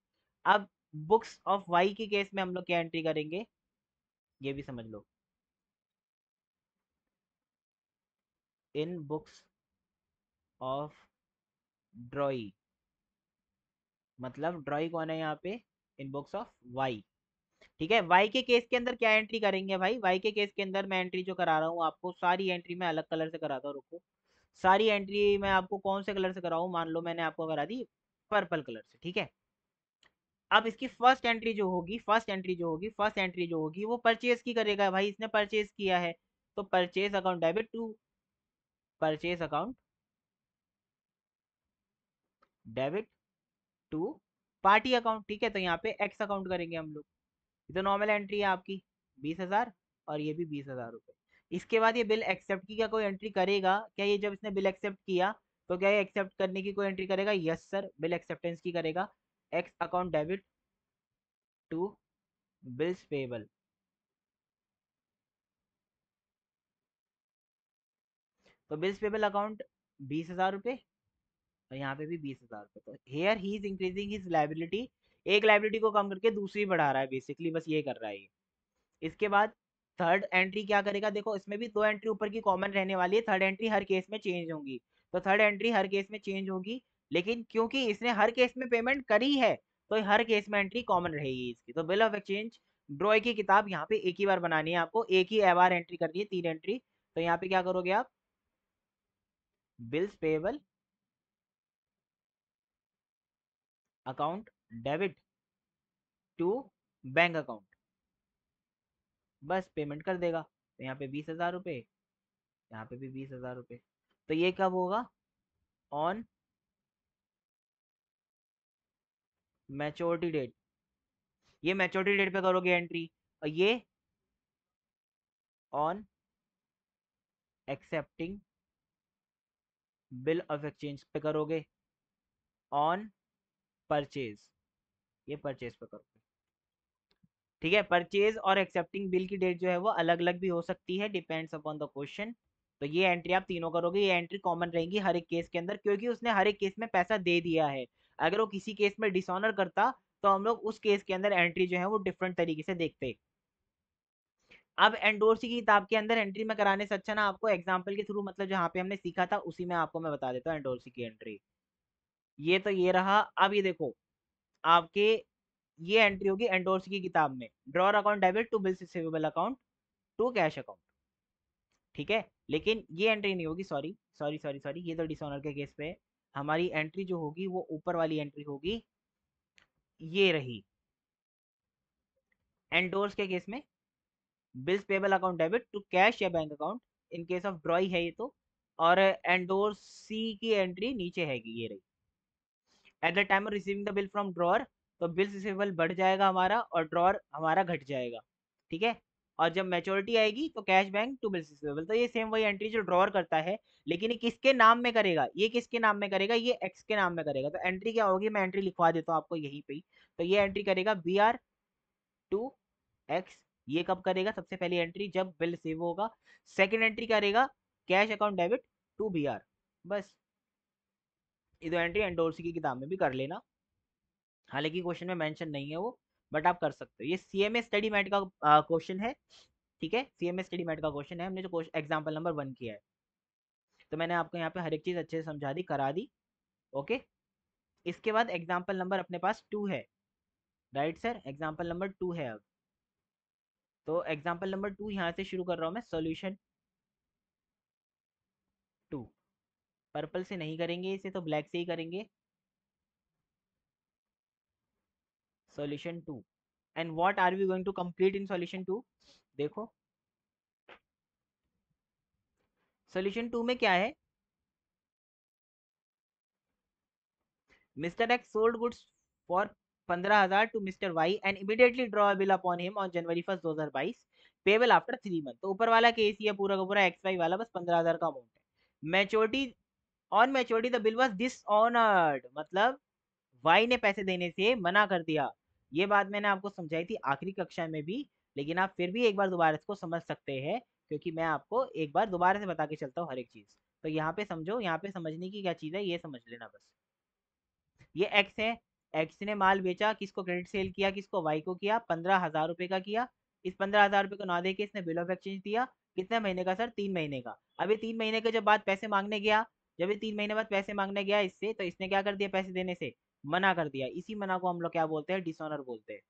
अब बुक्स ऑफ वाई की केस में हम लोग क्या एंट्री करेंगे, ये भी समझ लो। इन बुक्स ऑफ ड्रॉई, मतलब ड्रॉई कौन है यहाँ पे, इन बुक्स ऑफ वाई। ठीक है, वाई के केस के अंदर क्या एंट्री करेंगे भाई, वाई के केस के अंदर मैं एंट्री जो करा रहा हूँ आपको, सारी एंट्री मैं अलग कलर से कराता हूँ, रुको। सारी एंट्री मैं आपको कौन से कलर से कराऊँ, मान लो मैंने आपको करा दी पर्पल कलर से, ठीक है। अब इसकी फर्स्ट एंट्री जो होगी, फर्स्ट एंट्री जो होगी वो परचेज की करेगा भाई, इसने परचेज किया है, तो purchase account debit to purchase account debit to party account. ठीक है, तो यहाँ पे एक्स अकाउंट करेंगे हम लोग। ये तो नॉर्मल एंट्री है आपकी 20,000 और ये भी 20,000 रुपये। इसके बाद ये बिल एक्सेप्ट की क्या कोई एंट्री करेगा क्या? ये जब इसने बिल एक्सेप्ट किया तो क्या ये एक्सेप्ट करने की कोई एंट्री करेगा? यस सर, बिल एक्सेप्टेंस की करेगा। X account debit to bills payable. तो बिल्स पेबल अकाउंट 20,000 रुपये और यहाँ पे भी 20,000 रुपये। तो here he is increasing his liability. एक लाइबिलिटी को कम करके दूसरी बढ़ा रहा है, बेसिकली बस ये कर रहा है ये। इसके बाद थर्ड एंट्री क्या करेगा? देखो इसमें भी दो एंट्री ऊपर की कॉमन रहने वाली है, थर्ड एंट्री हर केस में चेंज होंगी। तो थर्ड एंट्री हर केस में चेंज होगी, लेकिन क्योंकि इसने हर केस में पेमेंट करी है तो हर केस में एंट्री कॉमन रहेगी इसकी। तो बिल ऑफ एक्सचेंज ड्रॉ की किताब यहाँ पे एक ही बार बनानी है आपको, एक ही बार एंट्री करनी है, 3 एंट्री। तो यहाँ पे क्या करोगे आप? Bills payable account debit to bank account, बस पेमेंट कर देगा। तो यहाँ पे 20,000 रुपये, यहाँ पे भी 20,000 रुपये। तो ये कब होगा? On maturity date. ये मैच्योरिटी डेट पे करोगे एंट्री, और ये on accepting bill of exchange पे करोगे। ऑन परचेज, ये परचेज पे करोगे। ठीक है, परचेज और एक्सेप्टिंग बिल की डेट जो है वो अलग अलग भी हो सकती है, डिपेंड्स अपॉन द क्वेश्चन। तो ये एंट्री आप तीनों करोगे, ये एंट्री कॉमन रहेगी हर एक केस के अंदर, क्योंकि उसने हर एक केस में पैसा दे दिया है। अगर वो किसी केस में डिसऑनर करता तो हम लोग उस केस के अंदर एंट्री जो है वो डिफरेंट तरीके से देखते। अब एंडोर्सी की किताब के अंदर एंट्री में कराने से अच्छा ना आपको एग्जाम्पल के थ्रू, मतलब जहाँ पे हमने सीखा था उसी में आपको मैं बता देता हूँ एंडोर्सी की एंट्री। ये तो ये रहा। अब ये देखो आपके, ये एंट्री होगी एंडोर्सी की किताब में, drawer account debit to bills receivable account to cash account. ठीक है, लेकिन ये एंट्री नहीं होगी, सॉरी सॉरी सॉरी सॉरी, ये तो डिसऑनर के केस पे है। हमारी एंट्री जो होगी वो ऊपर वाली एंट्री होगी, ये रही एंडोर्स के केस में, bills payable account debit to cash या bank account in case of drawee है ये तो। और एंडोर्स सी की एंट्री नीचे हैगी, ये रही। At the time of receiving the bill from drawer, तो बिल्स रिसीवेबल बढ़ जाएगा हमारा और ड्रॉअर हमारा घट जाएगा। ठीक है, और जब मैच्योरिटी आएगी तो cash bank to bills receivable. तो ये सेम वही एंट्री जो ड्रॉअर करता है, लेकिन ये किसके नाम में करेगा? ये किसके नाम में करेगा? ये एक्स के नाम में करेगा। तो एंट्री क्या होगी? मैं एंट्री लिखवा देता हूँ आपको यहीं पे ही। तो ये एंट्री करेगा बी आर टू एक्स। ये कब करेगा? सबसे पहली एंट्री जब बिल सेव होगा। सेकंड एंट्री करेगा cash account debit to B R. बस ये दो एंट्री एंडोर्सी की किताब में भी कर लेना, हालांकि क्वेश्चन में मेंशन नहीं है वो, बट आप कर सकते हो। ये सीएमए स्टडी मैट का क्वेश्चन है। ठीक है, सीएमए स्टडी मैट का क्वेश्चन है, हमने जो एग्जाम्पल नंबर 1 किया है। तो मैंने आपको यहाँ पे हर एक चीज अच्छे से समझा दी, करा दी। ओके, इसके बाद एग्जाम्पल नंबर अपने पास 2 है। राइट सर, एग्जाम्पल नंबर 2 है अब। तो एग्जाम्पल नंबर 2 यहाँ से शुरू कर रहा हूँ मैं, सोल्यूशन 2। पर्पल से नहीं करेंगे इसे, तो ब्लैक से ही करेंगे। Solution 2, and what are we going to complete in solution 2? देखो सॉल्यूशन 2 में क्या है? Mister X sold goods for 15,000 to mister Y and immediately draw bill upon him on January 1, 2022, payable after 3 month. तो ऊपर वाला केस ही है पूरा का पूरा, एक्स वाई वाला, बस 15,000 का अमाउंट है। Maturity, on maturity the bill was dishonoured, मतलब वाई ने पैसे देने से मना कर दिया। ये बात मैंने आपको समझाई थी आखिरी कक्षा में भी, लेकिन आप फिर भी एक बार दोबारा इसको समझ सकते हैं, क्योंकि मैं आपको एक बार दोबारा से बता के चलता हूँ हर एक चीज। तो यहाँ पे समझो, यहाँ पे समझने की क्या चीज है ये समझ लेना बस। ये एक्स है, एक्स ने माल बेचा, किसको क्रेडिट सेल किया? किसको? वाई को किया, 15,000 रुपए का किया। इस 15,000 रुपए को ना देके इसने बिल ऑफ एक्सचेंज दिया। कितने महीने का सर? 3 महीने का। अब ये 3 महीने के जब बाद पैसे मांगने गया, जब ये 3 महीने बाद पैसे मांगने गया इससे, तो इसने क्या कर दिया? पैसे देने से मना कर दिया। इसी मना को हम लोग क्या बोलते हैं? डिसऑनर बोलते हैं।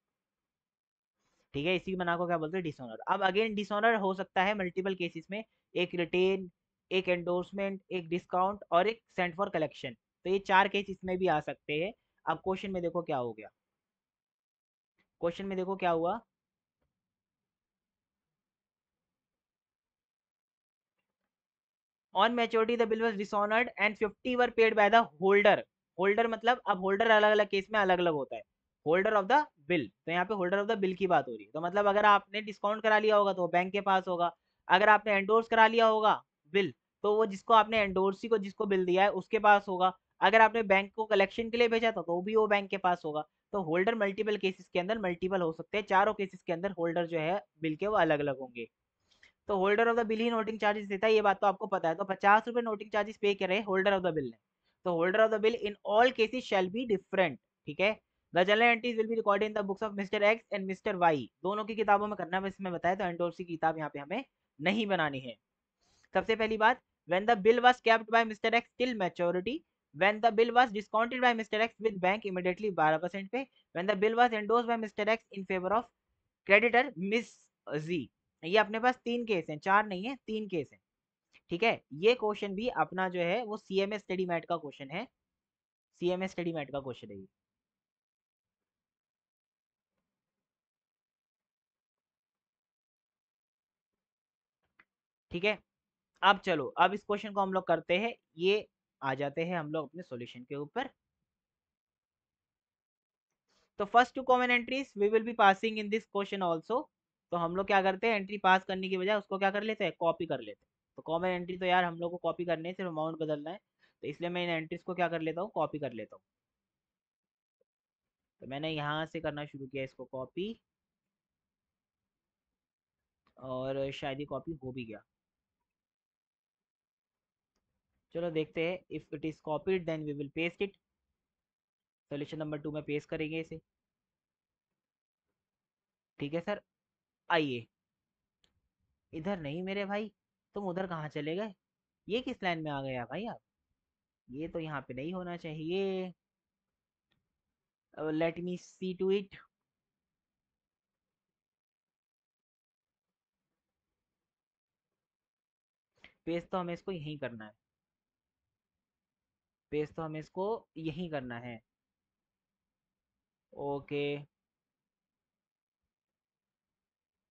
ठीक है, इसी मना को क्या बोलते हैं? डिसऑनर। अब अगेन डिसऑनर हो सकता है मल्टीपल केसेस में, एक रिटेन, एक एंडोर्समेंट, एक डिस्काउंट और एक सेंड फॉर कलेक्शन। तो ये 4 केस इसमें भी आ सकते हैं। अब क्वेश्चन में देखो क्या हो गया, क्वेश्चन में देखो क्या हुआ। On maturity the bill was dishonoured and 50 were paid by the holder. Holder मतलब अब होल्डर अलग अलग केस में अलग अलग होता है। होल्डर ऑफ द बिल, तो यहाँ पे होल्डर ऑफ द बिल की बात हो रही है, तो मतलब अगर आपने डिस्काउंट करा लिया होगा तो वो बैंक के पास होगा। अगर आपने एंडोर्स करा लिया होगा बिल, तो वो जिसको आपने एंडोर्सी को जिसको बिल दिया है उसके पास होगा। अगर आपने बैंक को कलेक्शन के लिए भेजा था तो भी वो बैंक के पास होगा। तो होल्डर मल्टीपल केसेस के अंदर मल्टीपल हो सकते हैं, चारों केसेस के अंदर होल्डर जो है बिल के वो अलग अलग होंगे। तो holder of the bill he noting charges देता है, ये बात तो आपको पता है। तो 50 रुपए नोटिंग चार्जेस पे करे होल्डर ऑफ द बिल ने। तो holder of the bill in all cases shall be different. ठीक है। The journal entries will be recorded in the books of mister X and mister Y, दोनों की किताबों में करना है, बस इसमें बताया। तो एंडोर्सी की किताब यहाँ पे हमें नहीं बनानी है। सबसे पहली बात, when the bill was kept by Mr. X till maturity, when the bill was discounted by Mr. X with bank immediately 12% पे, when the bill was endorsed by Mr. X in favor of creditor Miss Z। ये अपने पास तीन केस हैं, चार नहीं है, तीन केस हैं। ठीक है। ये क्वेश्चन भी अपना जो है वो सीएमए स्टडी मैट का क्वेश्चन है, सीएमए स्टडी मैट का क्वेश्चन है ये। ठीक है। अब चलो, अब इस क्वेश्चन को हम लोग करते हैं, ये आ जाते हैं हम लोग अपने सॉल्यूशन के ऊपर। तो first two common entries we will be passing in this question also. तो हम लोग क्या करते हैं, एंट्री पास करने की बजाय उसको क्या कर लेते हैं, कॉपी कर लेते हैं। तो कॉमन एंट्री तो यार हम लोग को कॉपी करने है, सिर्फ अमाउंट बदलना है। तो इसलिए मैं इन एंट्रीज को क्या कर लेता हूँ, कॉपी कर लेता हूँ। तो मैंने यहाँ से करना शुरू किया इसको कॉपी, और शायद ये कॉपी हो भी गया। चलो देखते हैं, if it is copied then we will paste it. Solution number 2 में पेस्ट करेंगे इसे। ठीक है सर। आइए, इधर नहीं मेरे भाई, तुम उधर कहाँ चले गए, ये किस लाइन में आ गया भाई आप, ये तो यहाँ पे नहीं होना चाहिए। Let me see to it. Paste तो हमें इसको यहीं करना है, पेस्ट तो हमें इसको यहीं करना है। ओके।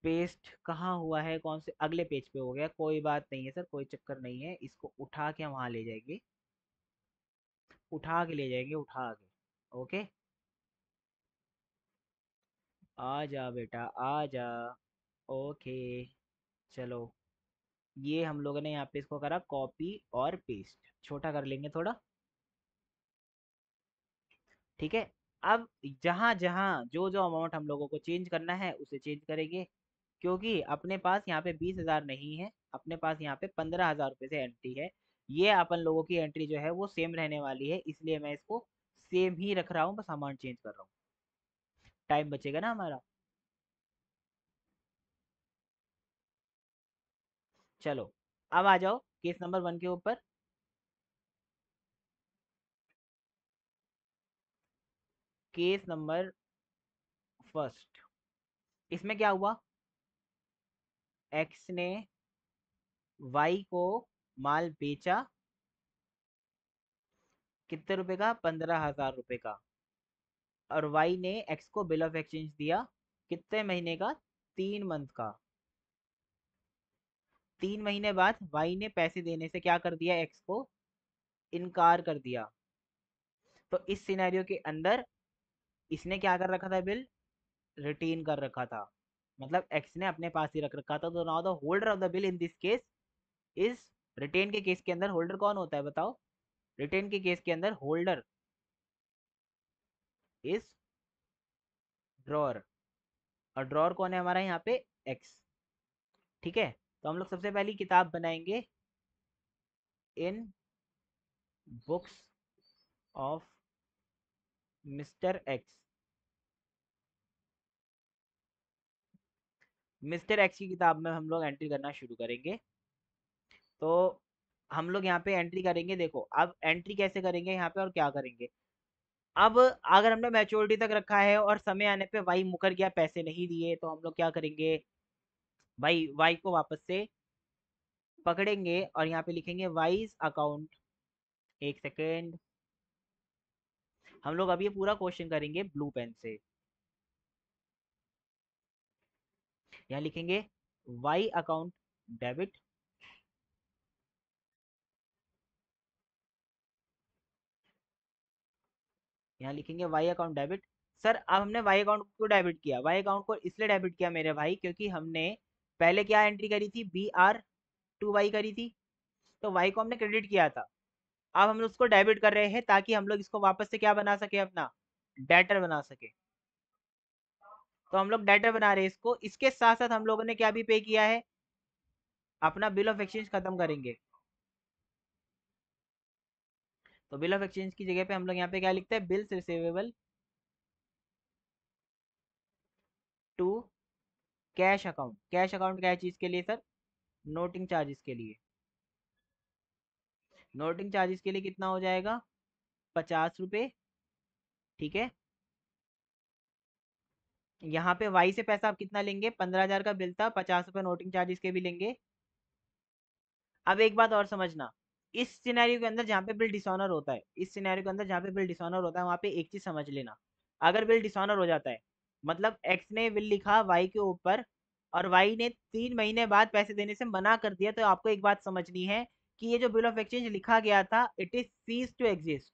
पेस्ट कहाँ हुआ है, कौन से अगले पेज पे हो गया, कोई बात नहीं है सर, कोई चक्कर नहीं है, इसको उठा के वहां ले जाएंगे, उठा के ले जाएंगे, उठा के। ओके। आ जा बेटा आ जा। ओके। चलो, ये हम लोगों ने यहाँ पे इसको करा कॉपी और पेस्ट, छोटा कर लेंगे थोड़ा। ठीक है। अब जहां जहां जो जो अमाउंट हम लोगों को चेंज करना है उसे चेंज करेंगे। क्योंकि अपने पास यहाँ पे 20,000 नहीं है, अपने पास यहाँ पे 15,000 रुपये से एंट्री है। ये अपन लोगों की एंट्री जो है वो सेम रहने वाली है, इसलिए मैं इसको सेम ही रख रहा हूँ, बस अमाउंट चेंज कर रहा हूँ। टाइम बचेगा ना हमारा। चलो, अब आ जाओ केस नंबर 1 के ऊपर। केस नंबर फर्स्ट, इसमें क्या हुआ, एक्स ने वाई को माल बेचा, कितने रुपए का, 15,000 रुपए का। और वाई ने एक्स को बिल ऑफ एक्सचेंज दिया, कितने महीने का, 3 मंथ का। 3 महीने बाद वाई ने पैसे देने से क्या कर दिया, एक्स को इनकार कर दिया। तो इस सिनेरियो के अंदर इसने क्या कर रखा था, बिल रिटेन कर रखा था, मतलब एक्स ने अपने पास ही रख रखा था। तो now the holder of the bill in this case is, retain के केस के अंदर होल्डर कौन होता है बताओ, रिटेन के केस के अंदर होल्डर इज ड्रॉर, और ड्रॉर कौन है हमारा यहाँ पे, एक्स। ठीक है। तो हम लोग सबसे पहली किताब बनाएंगे, in books of mister X. Mister X की किताब में हम लोग एंट्री करना शुरू करेंगे। तो हम लोग यहाँ पे एंट्री करेंगे, देखो अब एंट्री कैसे करेंगे यहाँ पे और क्या करेंगे। अब अगर हमने मैच्योरिटी तक रखा है और समय आने पे वाई मुकर गया, पैसे नहीं दिए, तो हम लोग क्या करेंगे, भाई वाई को वापस से पकड़ेंगे और यहाँ पे लिखेंगे वाइज अकाउंट। एक सेकेंड, हम लोग अब ये पूरा क्वेश्चन करेंगे ब्लू पेन से। यहाँ लिखेंगे वाई अकाउंट डेबिट, यहाँ लिखेंगे वाई अकाउंट डेबिट। सर अब हमने वाई अकाउंट को डेबिट किया, वाई अकाउंट को इसलिए डेबिट किया मेरे भाई क्योंकि हमने पहले क्या एंट्री करी थी, BR2Y करी थी, तो वाई को हमने क्रेडिट किया था। अब हम उसको डेबिट कर रहे हैं ताकि हम लोग इसको वापस से क्या बना सके, अपना डेटर बना सके। तो हम लोग डेटर बना रहे हैं इसको, इसके साथ साथ हम लोगों ने क्या भी पे किया है, अपना बिल ऑफ एक्सचेंज खत्म करेंगे। तो बिल ऑफ एक्सचेंज की जगह पे हम लोग यहाँ पे क्या लिखते हैं, bills receivable to cash account. Cash account क्या चीज के लिए सर, नोटिंग चार्जेस के लिए। नोटिंग चार्जेस के लिए कितना हो जाएगा, 50 रुपये। ठीक है, यहाँ पे वाई से पैसा आप कितना लेंगे, 15,000 का बिल था, 50 रुपये नोटिंग चार्जेस के भी लेंगे। अब एक बात और समझना, इस सिनेरियो के अंदर जहाँ पे बिल डिसऑनर होता है, इस सिनेरियो के अंदर जहाँ पे बिल डिसऑनर होता है, वहाँ पे एक चीज समझ लेना। अगर बिल डिसऑनर हो जाता है, मतलब एक्स ने बिल लिखा वाई के ऊपर और वाई ने 3 महीने बाद पैसे देने से मना कर दिया, तो आपको एक बात समझनी है कि ये जो बिल ऑफ एक्सचेंज लिखा गया था, it is cease to exist.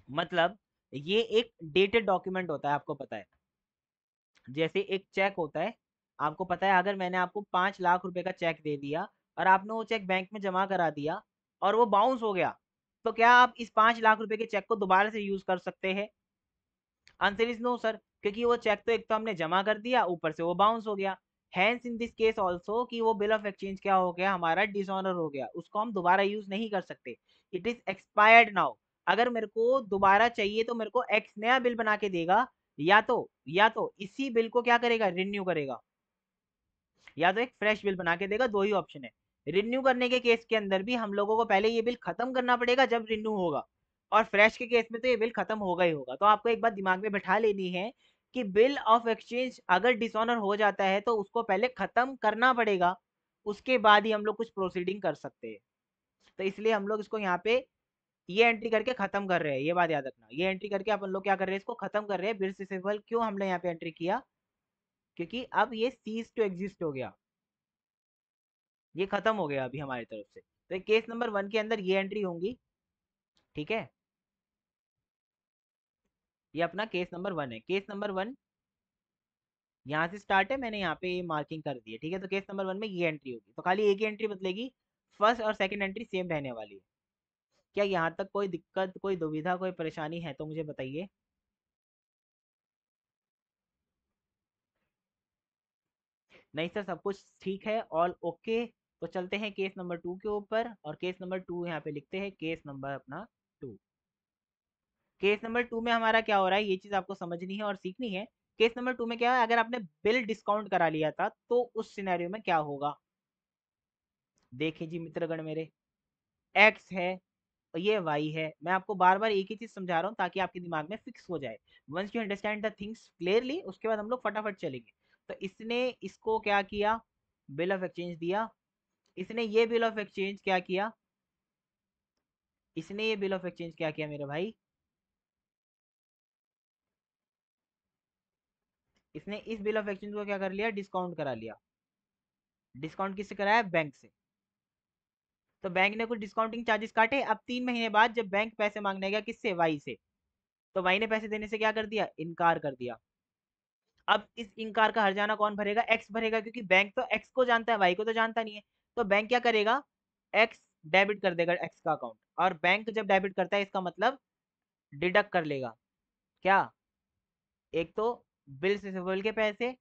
मतलब ये एक डेटेड डॉक्यूमेंट होता है, आपको पता है। जैसे एक चेक होता है, आपको पता है, अगर मैंने आपको 5 लाख रुपए का चेक दे दिया और आपने वो चेक बैंक में जमा करा दिया और वो बाउंस हो गया, तो क्या आप इस 5 लाख रुपए के चेक को दोबारा से यूज कर सकते हैं? आंसर इज नो सर, क्योंकि वो चेक तो एक तो हमने जमा कर दिया, ऊपर से वो बाउंस हो गया। Hence in this case also कि वो बिल ऑफ एक्सचेंज क्या हो गया, हमारा डिसऑनर हो गया, उसको हम दोबारा यूज नहीं कर सकते। It is expired now. अगर मेरे को दोबारा चाहिए तो मेरे को एक्स नया बिल बना के देगा, या तो इसी बिल को क्या करेगा, रिन्यू करेगा, या तो एक फ्रेश बिल बना के देगा। दो ही ऑप्शन है। रिन्यू करने के केस के अंदर भी हम लोगों को पहले ये बिल खत्म करना पड़ेगा जब रिन्यू होगा, और फ्रेश के केस में तो ये बिल खत्म होगा ही होगा। तो आपको एक बात दिमाग में बैठा लेनी है कि बिल ऑफ एक्सचेंज अगर डिसऑनर हो जाता है तो उसको पहले खत्म करना पड़ेगा, उसके बाद ही हम लोग कुछ प्रोसीडिंग कर सकते हैं। तो इसलिए हम लोग इसको यहाँ पे ये एंट्री करके खत्म कर रहे हैं, ये बात याद रखना। ये एंट्री करके अपन लोग क्या कर रहे हैं, इसको खत्म कर रहे हैं। बिल रिसीवेबल क्यों हमने यहाँ पे एंट्री किया, क्योंकि अब ये सीज टू एग्जिस्ट हो गया, ये खत्म हो गया अभी हमारी तरफ से। तो केस नंबर 1 के अंदर ये एंट्री होंगी। ठीक है, ये अपना केस नंबर 1 है। केस नंबर 1 यहाँ से स्टार्ट है, मैंने यहाँ पे मार्किंग कर दी है। ठीक है, तो केस नंबर 1 में ये एंट्री होगी, तो खाली एक ही एंट्री बदलेगी, फर्स्ट और सेकंड एंट्री सेम रहने वाली है। क्या यहाँ तक कोई दिक्कत, कोई दुविधा, कोई परेशानी है तो मुझे बताइए। नहीं सर, सब कुछ ठीक है, ऑल ओके। तो चलते हैं केस नंबर 2 के ऊपर, और केस नंबर 2 यहाँ पे लिखते हैं, केस नंबर अपना 2। केस नंबर 2 में हमारा क्या हो रहा है, ये चीज आपको समझनी है और सीखनी है। केस नंबर 2 में क्या है, अगर आपने बिल डिस्काउंट करा लिया था तो उस सिनेरियो में क्या होगा। देखिए जी मित्रगण मेरे, एक्स है और ये वाई है। मैं आपको बार बार एक ही चीज समझा रहा हूँ ताकि आपके दिमाग में फिक्स हो जाए। Once you understand the things clearly, उसके बाद हम लोग फटाफट चलेंगे। तो इसने इसको क्या किया, बिल ऑफ एक्सचेंज दिया। इसने ये बिल ऑफ एक्सचेंज क्या किया, इसने ये बिल ऑफ एक्सचेंज क्या किया मेरे भाई, इसने इस बिल ऑफ एक्सचेंज को क्या कर लिया, डिस्काउंट करा लिया। डिस्काउंट किससे कराया, बैंक से। तो बैंक ने कुछ डिस्काउंटिंग चार्जेस काटे। अब 3 महीने बाद जब बैंक पैसे मांगने गया, किससे, वाई से, तो वाई ने पैसे देने से क्या कर दिया, इनकार कर दिया। अब इस इनकार का हर्जाना कौन भरेगा, एक्स भरेगा, क्योंकि बैंक तो एक्स को जानता है, वाई को तो जानता नहीं है। तो बैंक क्या करेगा, एक्स डेबिट कर देगा एक्स का अकाउंट। और बैंक जब डेबिट करता है, इसका मतलब डिडक्ट कर लेगा क्या, एक तो बिल रिसीवेबल के पैसे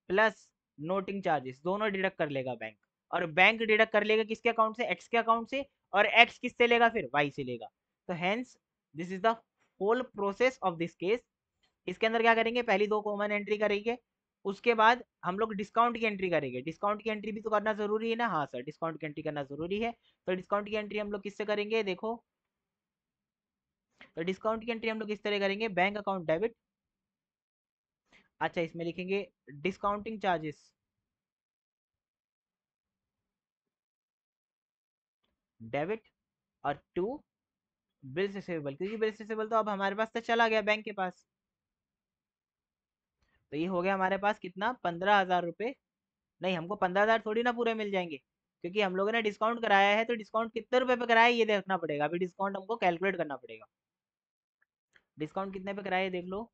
प्लस नोटिंग चार्जेस, दोनों डिडक्ट कर लेगा बैंक। और बैंक डिडक्ट कर लेगा किसके अकाउंट से, एक्स के अकाउंट से। और एक्स किससे लेगा, फिर वाई से लेगा। तो hence this is the whole process of this case. इसके अंदर क्या करेंगे, पहली दो कॉमन एंट्री करेंगे, उसके बाद हम लोग डिस्काउंट की एंट्री करेंगे। डिस्काउंट की एंट्री भी तो करना जरूरी है ना, हाँ सर डिस्काउंट की एंट्री करना जरूरी है। तो डिस्काउंट की एंट्री हम लोग किससे करेंगे, देखो। तो डिस्काउंट की एंट्री हम लोग किस तरह करेंगे, बैंक अकाउंट डेबिट। अच्छा, इसमें लिखेंगे डिस्काउंटिंग चार्जेस डेबिट, और टू बिल्स रिसीवेबल, क्योंकि बिल्स रिसीवेबल तो अब हमारे पास तो चला गया बैंक के पास। तो ये हो गया हमारे पास कितना, 15,000 रुपये। नहीं, हमको 15,000 थोड़ी ना पूरे मिल जाएंगे, क्योंकि हम लोगों ने डिस्काउंट कराया है, तो डिस्काउंट कितने रुपए पे कराया है ये देखना पड़ेगा। अभी डिस्काउंट हमको कैलकुलेट करना पड़ेगा। डिस्काउंट कितने पे कराया है देख लो।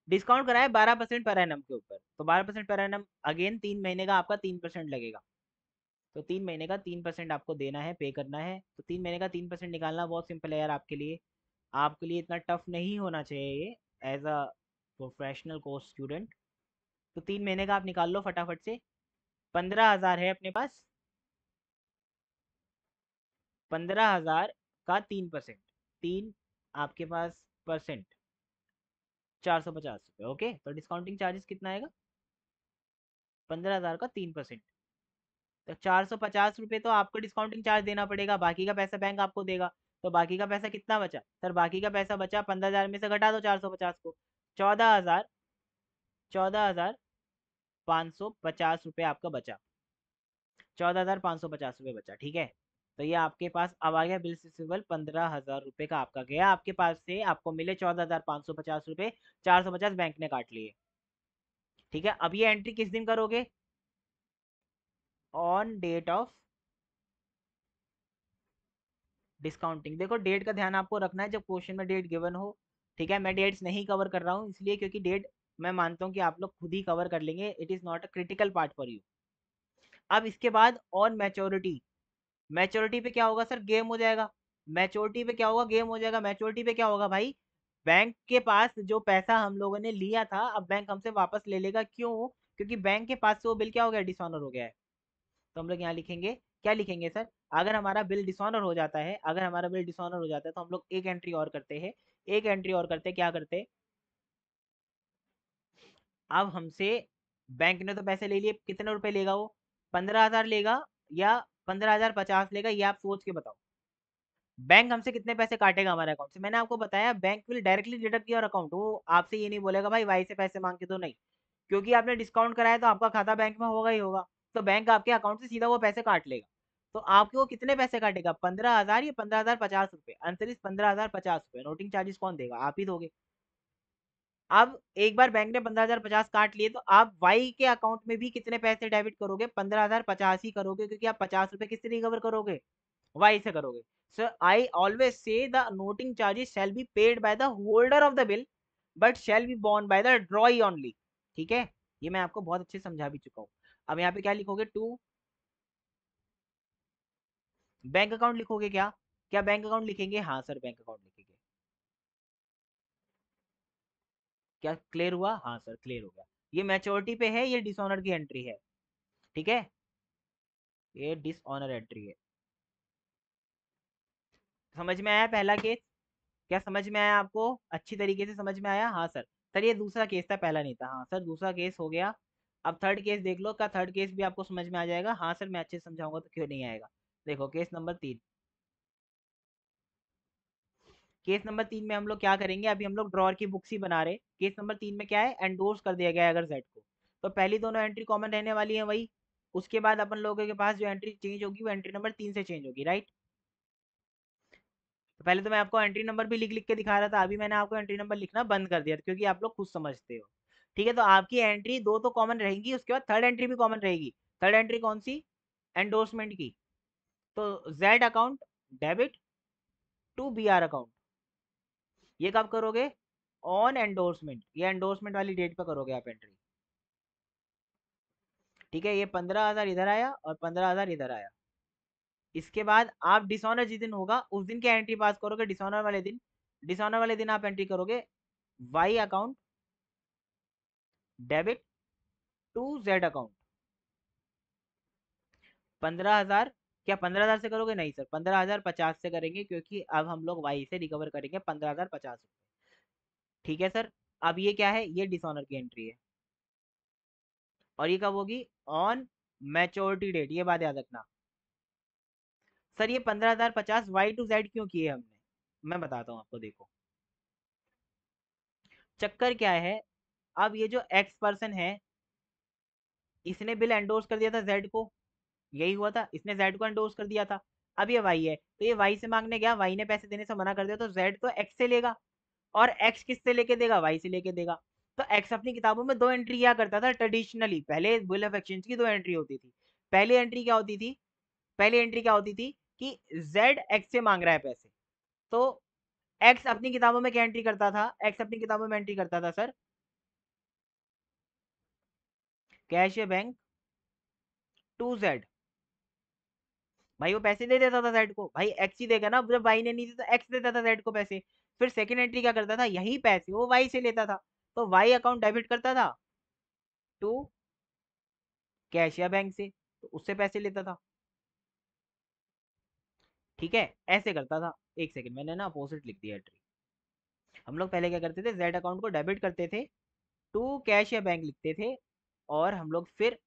डिस्काउंट कराया 12% पर एनम के ऊपर, तो 12% पर एनम अगेन 3 महीने का आपका 3% लगेगा। तो 3 महीने का 3% आपको देना है, पे करना है। तो 3 महीने का 3% निकालना बहुत सिंपल है यार आपके लिए। आपके लिए इतना टफ नहीं होना चाहिए ये, as a professional course student. तो 3 महीने का आप निकाल लो फटाफट से। 15,000 है अपने पास। 15,000 का 3%, तीन आपके पास परसेंट, 450 रुपये। ओके, तो डिस्काउंटिंग चार्जेस कितना आएगा? 15,000 का 3%, तो 450 रुपये तो आपको डिस्काउंटिंग चार्ज देना पड़ेगा, बाकी का पैसा बैंक आपको देगा। तो बाकी का पैसा कितना बचा सर? बाकी का पैसा बचा 15,000 में से घटा दो 450 को, 14,000, 14,550 रुपये आपका बचा। 14,550 रुपये बचा, ठीक है। तो ये आपके पास अब आ गया बिल रिसीवेबल 15,000 रुपये का आपका गया आपके पास से, आपको मिले 14,550 रुपये, 450 बैंक ने काट लिए। ठीक है, अब ये एंट्री किस दिन करोगे? On date of discounting. देखो डेट का ध्यान आपको रखना है जब क्वेश्चन में डेट गिवन हो। ठीक है, मैं डेट्स नहीं कवर कर रहा हूँ इसलिए क्योंकि डेट मैं मानता हूँ कि आप लोग खुद ही कवर कर लेंगे, it is not a critical part for you. अब इसके बाद ऑन मैच्योरिटी। मैच्योरिटी पे क्या होगा सर? गेम हो जाएगा। मैच्योरिटी पे क्या होगा? गेम हो जाएगा। मैच्योरिटी पे क्या होगा भाई? बैंक के पास जो पैसा हम लोगों ने लिया था, अब बैंक हमसे वापस ले लेगा। क्यों? क्योंकि बैंक के पास से वो बिल क्या हो गया? डिसऑनर हो गया है। तो हम लोग यहाँ लिखेंगे, क्या लिखेंगे सर? अगर हमारा बिल डिसऑनर हो जाता है, अगर हमारा बिल डिसऑनर हो जाता है तो हम लोग एक एंट्री और करते हैं। एक एंट्री और करते, क्या करते? अब हमसे बैंक ने तो पैसे ले लिए, कितने रुपए लेगा वो? 15,000 लेगा या 15,050 लेगा, ये आप सोच के बताओ। बैंक हमसे कितने पैसे काटेगा हमारे अकाउंट से? मैंने आपको बताया bank will directly deduct your account. वो आपसे ये नहीं बोलेगा भाई वाई से पैसे मांग के, तो नहीं। क्योंकि आपने डिस्काउंट कराया तो आपका खाता बैंक में होगा ही होगा। तो बैंक आपके अकाउंट से सीधा वो पैसे काट लेगा। तो आपके वो कितने पैसे काटेगा? 15,000 या 15,050 रुपये? आंसर इज 15,050 रुपये। नोटिंग चार्जेस कौन देगा? आप ही दोगे। अब एक बार बैंक ने 15,050 काट लिए, तो आप वाई के अकाउंट में भी कितने पैसे डेबिट करोगे? 15,050 ही करोगे, क्योंकि आप 50 रुपए किससे रिकवर करोगे? वाई से करोगे। So I always say the noting charges shall be paid by the holder of the bill, but shall be borne by the drawee only. ठीक है, ये मैं आपको बहुत अच्छे समझा भी चुका हूँ। अब यहाँ पे क्या लिखोगे? टू बैंक अकाउंट लिखोगे क्या? क्या बैंक अकाउंट लिखेंगे? हाँ सर, बैंक अकाउंट लिखेंगे। क्या क्लियर हुआ? हाँ सर, क्लियर हो गया। ये मैच्योरिटी पे है, ये डिसऑनर की एंट्री है। ठीक है, ये डिसऑनर एंट्री है। समझ में आया पहला केस? क्या समझ में आया आपको? अच्छी तरीके से समझ में आया? हाँ सर। सर ये दूसरा केस था, पहला नहीं था। हाँ सर, दूसरा केस हो गया। अब थर्ड केस देख लो, क्या थर्ड केस भी आपको समझ में आ जाएगा? हाँ सर, मैं अच्छे से समझाऊंगा तो क्यों नहीं आएगा। देखो केस नंबर 3। केस नंबर 3 में हम लोग क्या करेंगे? अभी हम लोग ड्रॉर की बुक्स ही बना रहे। केस नंबर 3 में क्या है? एंडोर्स कर दिया गया है अगर जेड को। तो पहली दोनों एंट्री कॉमन रहने वाली है वही। उसके बाद अपन लोगों के पास जो एंट्री चेंज होगी वो एंट्री नंबर 3 से चेंज होगी, राइट? तो पहले तो मैं आपको एंट्री नंबर भी लिख लिख के दिखा रहा था, अभी मैंने आपको एंट्री नंबर लिखना बंद कर दिया क्योंकि आप लोग खुद समझते हो। ठीक है, तो आपकी एंट्री दो तो कॉमन रहेगी, उसके बाद थर्ड एंट्री भी कॉमन रहेगी। थर्ड एंट्री कौन सी? एंडोर्समेंट की। तो Z account debit to B R account. ये कब करोगे? On endorsement. ये एंडोर्समेंट वाली डेट पे करोगे आप एंट्री। ठीक है, ये 15,000 इधर आया और 15,000 इधर आया। इसके बाद आप डिसऑनर जिस दिन होगा उस दिन क्या एंट्री पास करोगे? डिसऑनर वाले दिन। डिसऑनर वाले दिन आप एंट्री करोगे Y account debit to Z account. 15,000। क्या 15,000 से करोगे? नहीं सर, 15,050 से करेंगे क्योंकि अब हम लोग वाई से रिकवर करेंगे 15,050। ठीक है सर। अब ये क्या है? ये डिसऑनर की एंट्री है। और ये कब होगी? On maturity date. ये बात याद रखना। सर ये 15,050 वाई टू जेड क्यों किए हमने? मैं बताता हूँ आपको, देखो। चक्कर क्या है? अब ये जो एक्स पर्सन है, इसने बिल एंडोर्स कर दिया था जेड को। यही हुआ था, इसने जेड को एंडोर्स कर दिया था। अब ये वाई है, तो ये वाई से मांगने गया, वाई ने पैसे देने से मना कर दिया, तो जेड तो एक्स से लेगा। और एक्स किससे लेके देगा, वाई से लेके देगा। तो एक्स अपनी किताबों में दो एंट्री क्या करता था ट्रेडिशनली, पहले बिल ऑफ एक्सचेंज की दो एंट्री होती थी। पहली एंट्री क्या होती थी, पहली एंट्री क्या होती थी कि जेड एक्स से मांग रहा है पैसे। तो एक्स अपनी किताबों में क्या एंट्री करता था, एक्स अपनी किताबों में एंट्री करता था सर कैश या बैंक टू जेड। भाई वो पैसे दे देता था जेड को, भाई एक्स ही देगा ना, जब वाई ने नहीं दी तो एक्स देता था जेड को पैसे। फिर सेकंड एंट्री क्या करता था, यही पैसे वो वाई से लेता था, तो वाई अकाउंट डेबिट करता था टू कैश या बैंक से, तो उससे पैसे लेता था। ठीक है, ऐसे करता था। एक सेकंड, मैंने ना अपोजिट लिख दिया एंट्री। हम लोग पहले क्या करते थे, जेड अकाउंट को डेबिट करते थे, टू कैश या बैंक लिखते थे, और हम लोग फिर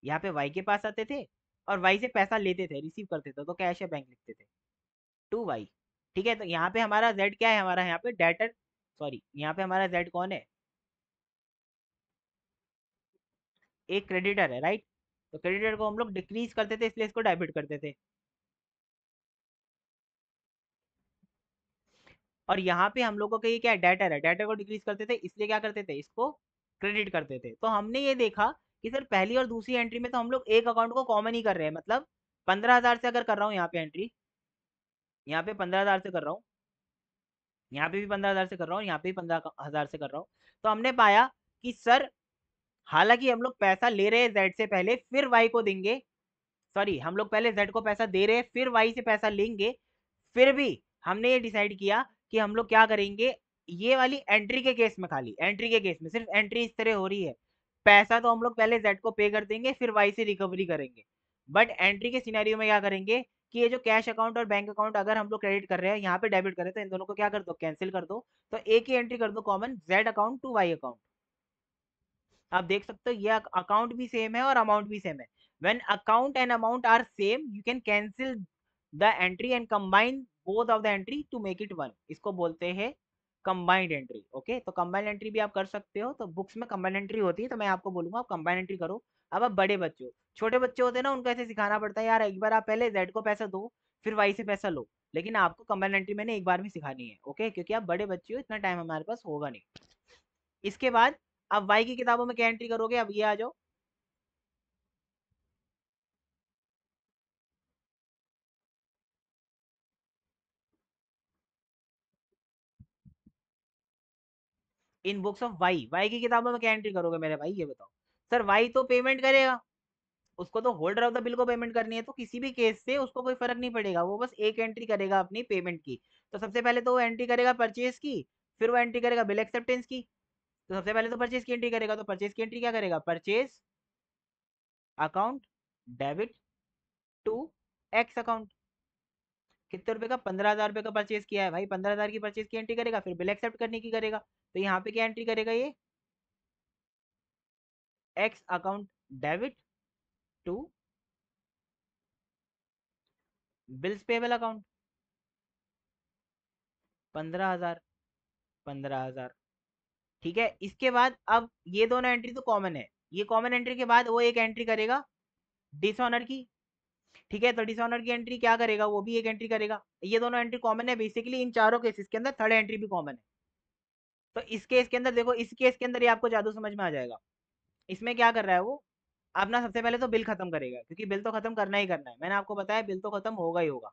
यहाँ पे वाई के पास आते थे, और वाई से पैसा लेते थे, रिसीव करते थे, तो कैश या बैंक लिखते थे टू वाई। ठीक है, तो यहाँ पे हमारा जेड क्या है, हमारा यहाँ पे डेटर, सॉरी यहाँ पे हमारा जेड कौन है, एक क्रेडिटर है, राइट। तो क्रेडिटर को हम लोग डिक्रीज करते थे, इसलिए इसको डेबिट करते थे। और यहाँ पे हम लोगों का ये क्या है, डेटर है, डेटर को डिक्रीज करते थे, इसलिए क्या करते थे, इसको क्रेडिट करते थे। तो हमने ये देखा कि सर पहली और दूसरी एंट्री में तो हम लोग एक अकाउंट को कॉमन ही कर रहे हैं, मतलब 15,000 से अगर कर रहा हूँ यहाँ पे एंट्री, यहाँ पे 15,000 से कर रहा हूँ, यहाँ पे भी 15,000 से कर रहा हूँ, यहाँ पे भी 15,000 से कर रहा हूँ। तो हमने पाया कि सर हालांकि हम लोग पैसा ले रहे हैं जेड से पहले, फिर वाई को देंगे, सॉरी हम लोग पहले जेड को पैसा दे रहे हैं फिर वाई से पैसा लेंगे, फिर भी हमने ये डिसाइड किया कि हम लोग क्या करेंगे, ये वाली एंट्री के केस में, खाली एंट्री के केस में सिर्फ एंट्री इस तरह हो रही है, पैसा तो हम लोग पहले जेड को पे कर देंगे फिर वाई से रिकवरी करेंगे। बट एंट्री के सिनेरियो में क्या करेंगे कि ये जो कैश अकाउंट और बैंक अकाउंट अगर हम लोग क्रेडिट कर रहे हैं, यहाँ पे डेबिट कर रहे हैं, तो इन दोनों को क्या कर दो, कैंसिल कर दो। तो एक ही एंट्री कर दो common, Z account to Y account. आप देख सकते हो ये अकाउंट भी सेम है और अमाउंट भी सेम है। When account and amount are same you can cancel the entry and combine both of the entry to make it one, इसको बोलते हैं कंबाइंड एंट्री। ओके, तो कंबाइंड एंट्री भी आप कर सकते हो, तो बुक्स में कंबाइंड एंट्री होती है, तो मैं आपको बोलूंगा आप कंबाइंड एंट्री करो। अब आप बड़े बच्चे हो, छोटे बच्चे होते हैं ना, उनको ऐसे सिखाना पड़ता है, यार एक बार आप पहले जेड को पैसा दो फिर वाई से पैसा लो, लेकिन आपको कंबाइंड एंट्री मैंने एक बार में सिखानी है, ओके, क्योंकि आप बड़े बच्चे हो, इतना टाइम हमारे पास होगा नहीं। इसके बाद अब वाई की किताबों में क्या एंट्री करोगे, अब ये आ जाओ। इन बुक्स ऑफ वाई, वाई की किताबों में क्या एंट्री करोगे मेरे भाई, ये बताओ। सर वाई तो पेमेंट करेगा, उसको तो होल्डर ऑफ द बिल को पेमेंट करनी है, तो किसी भी केस से उसको कोई फर्क नहीं पड़ेगा, वो बस एक एंट्री करेगा अपनी पेमेंट की। तो सबसे पहले तो वो एंट्री करेगा परचेज की, फिर वो एंट्री करेगा बिल एक्सेप्टेंस की। तो सबसे पहले तो परचेज की एंट्री करेगा, तो परचेज की एंट्री क्या करेगा, purchase account debit to X account. कितने रुपए का, 15,000 रुपए का परचेज किया है भाई, 15,000 की परचेज की एंट्री करेगा, फिर बिल एक्सेप्ट करने की करेगा। तो यहाँ पे क्या एंट्री करेगा ये, X account debit to bills payable account, 15,000, 15,000। ठीक है, इसके बाद अब ये दोनों एंट्री तो कॉमन है, ये कॉमन एंट्री के बाद वो एक एंट्री करेगा डिसऑनर की। ठीक है, तो डिसऑनर की एंट्री क्या करेगा, वो भी एक एंट्री करेगा। ये दोनों एंट्री कॉमन है बेसिकली इन चारों केसेस के अंदर, थर्ड एंट्री भी कॉमन है। तो इस केस के अंदर देखो, इस केस के अंदर ये आपको जादू समझ में आ जाएगा। इसमें क्या कर रहा है वो, अपना सबसे पहले तो बिल खत्म करेगा, क्योंकि बिल तो खत्म करना ही करना है, मैंने आपको बताया बिल तो खत्म होगा ही होगा।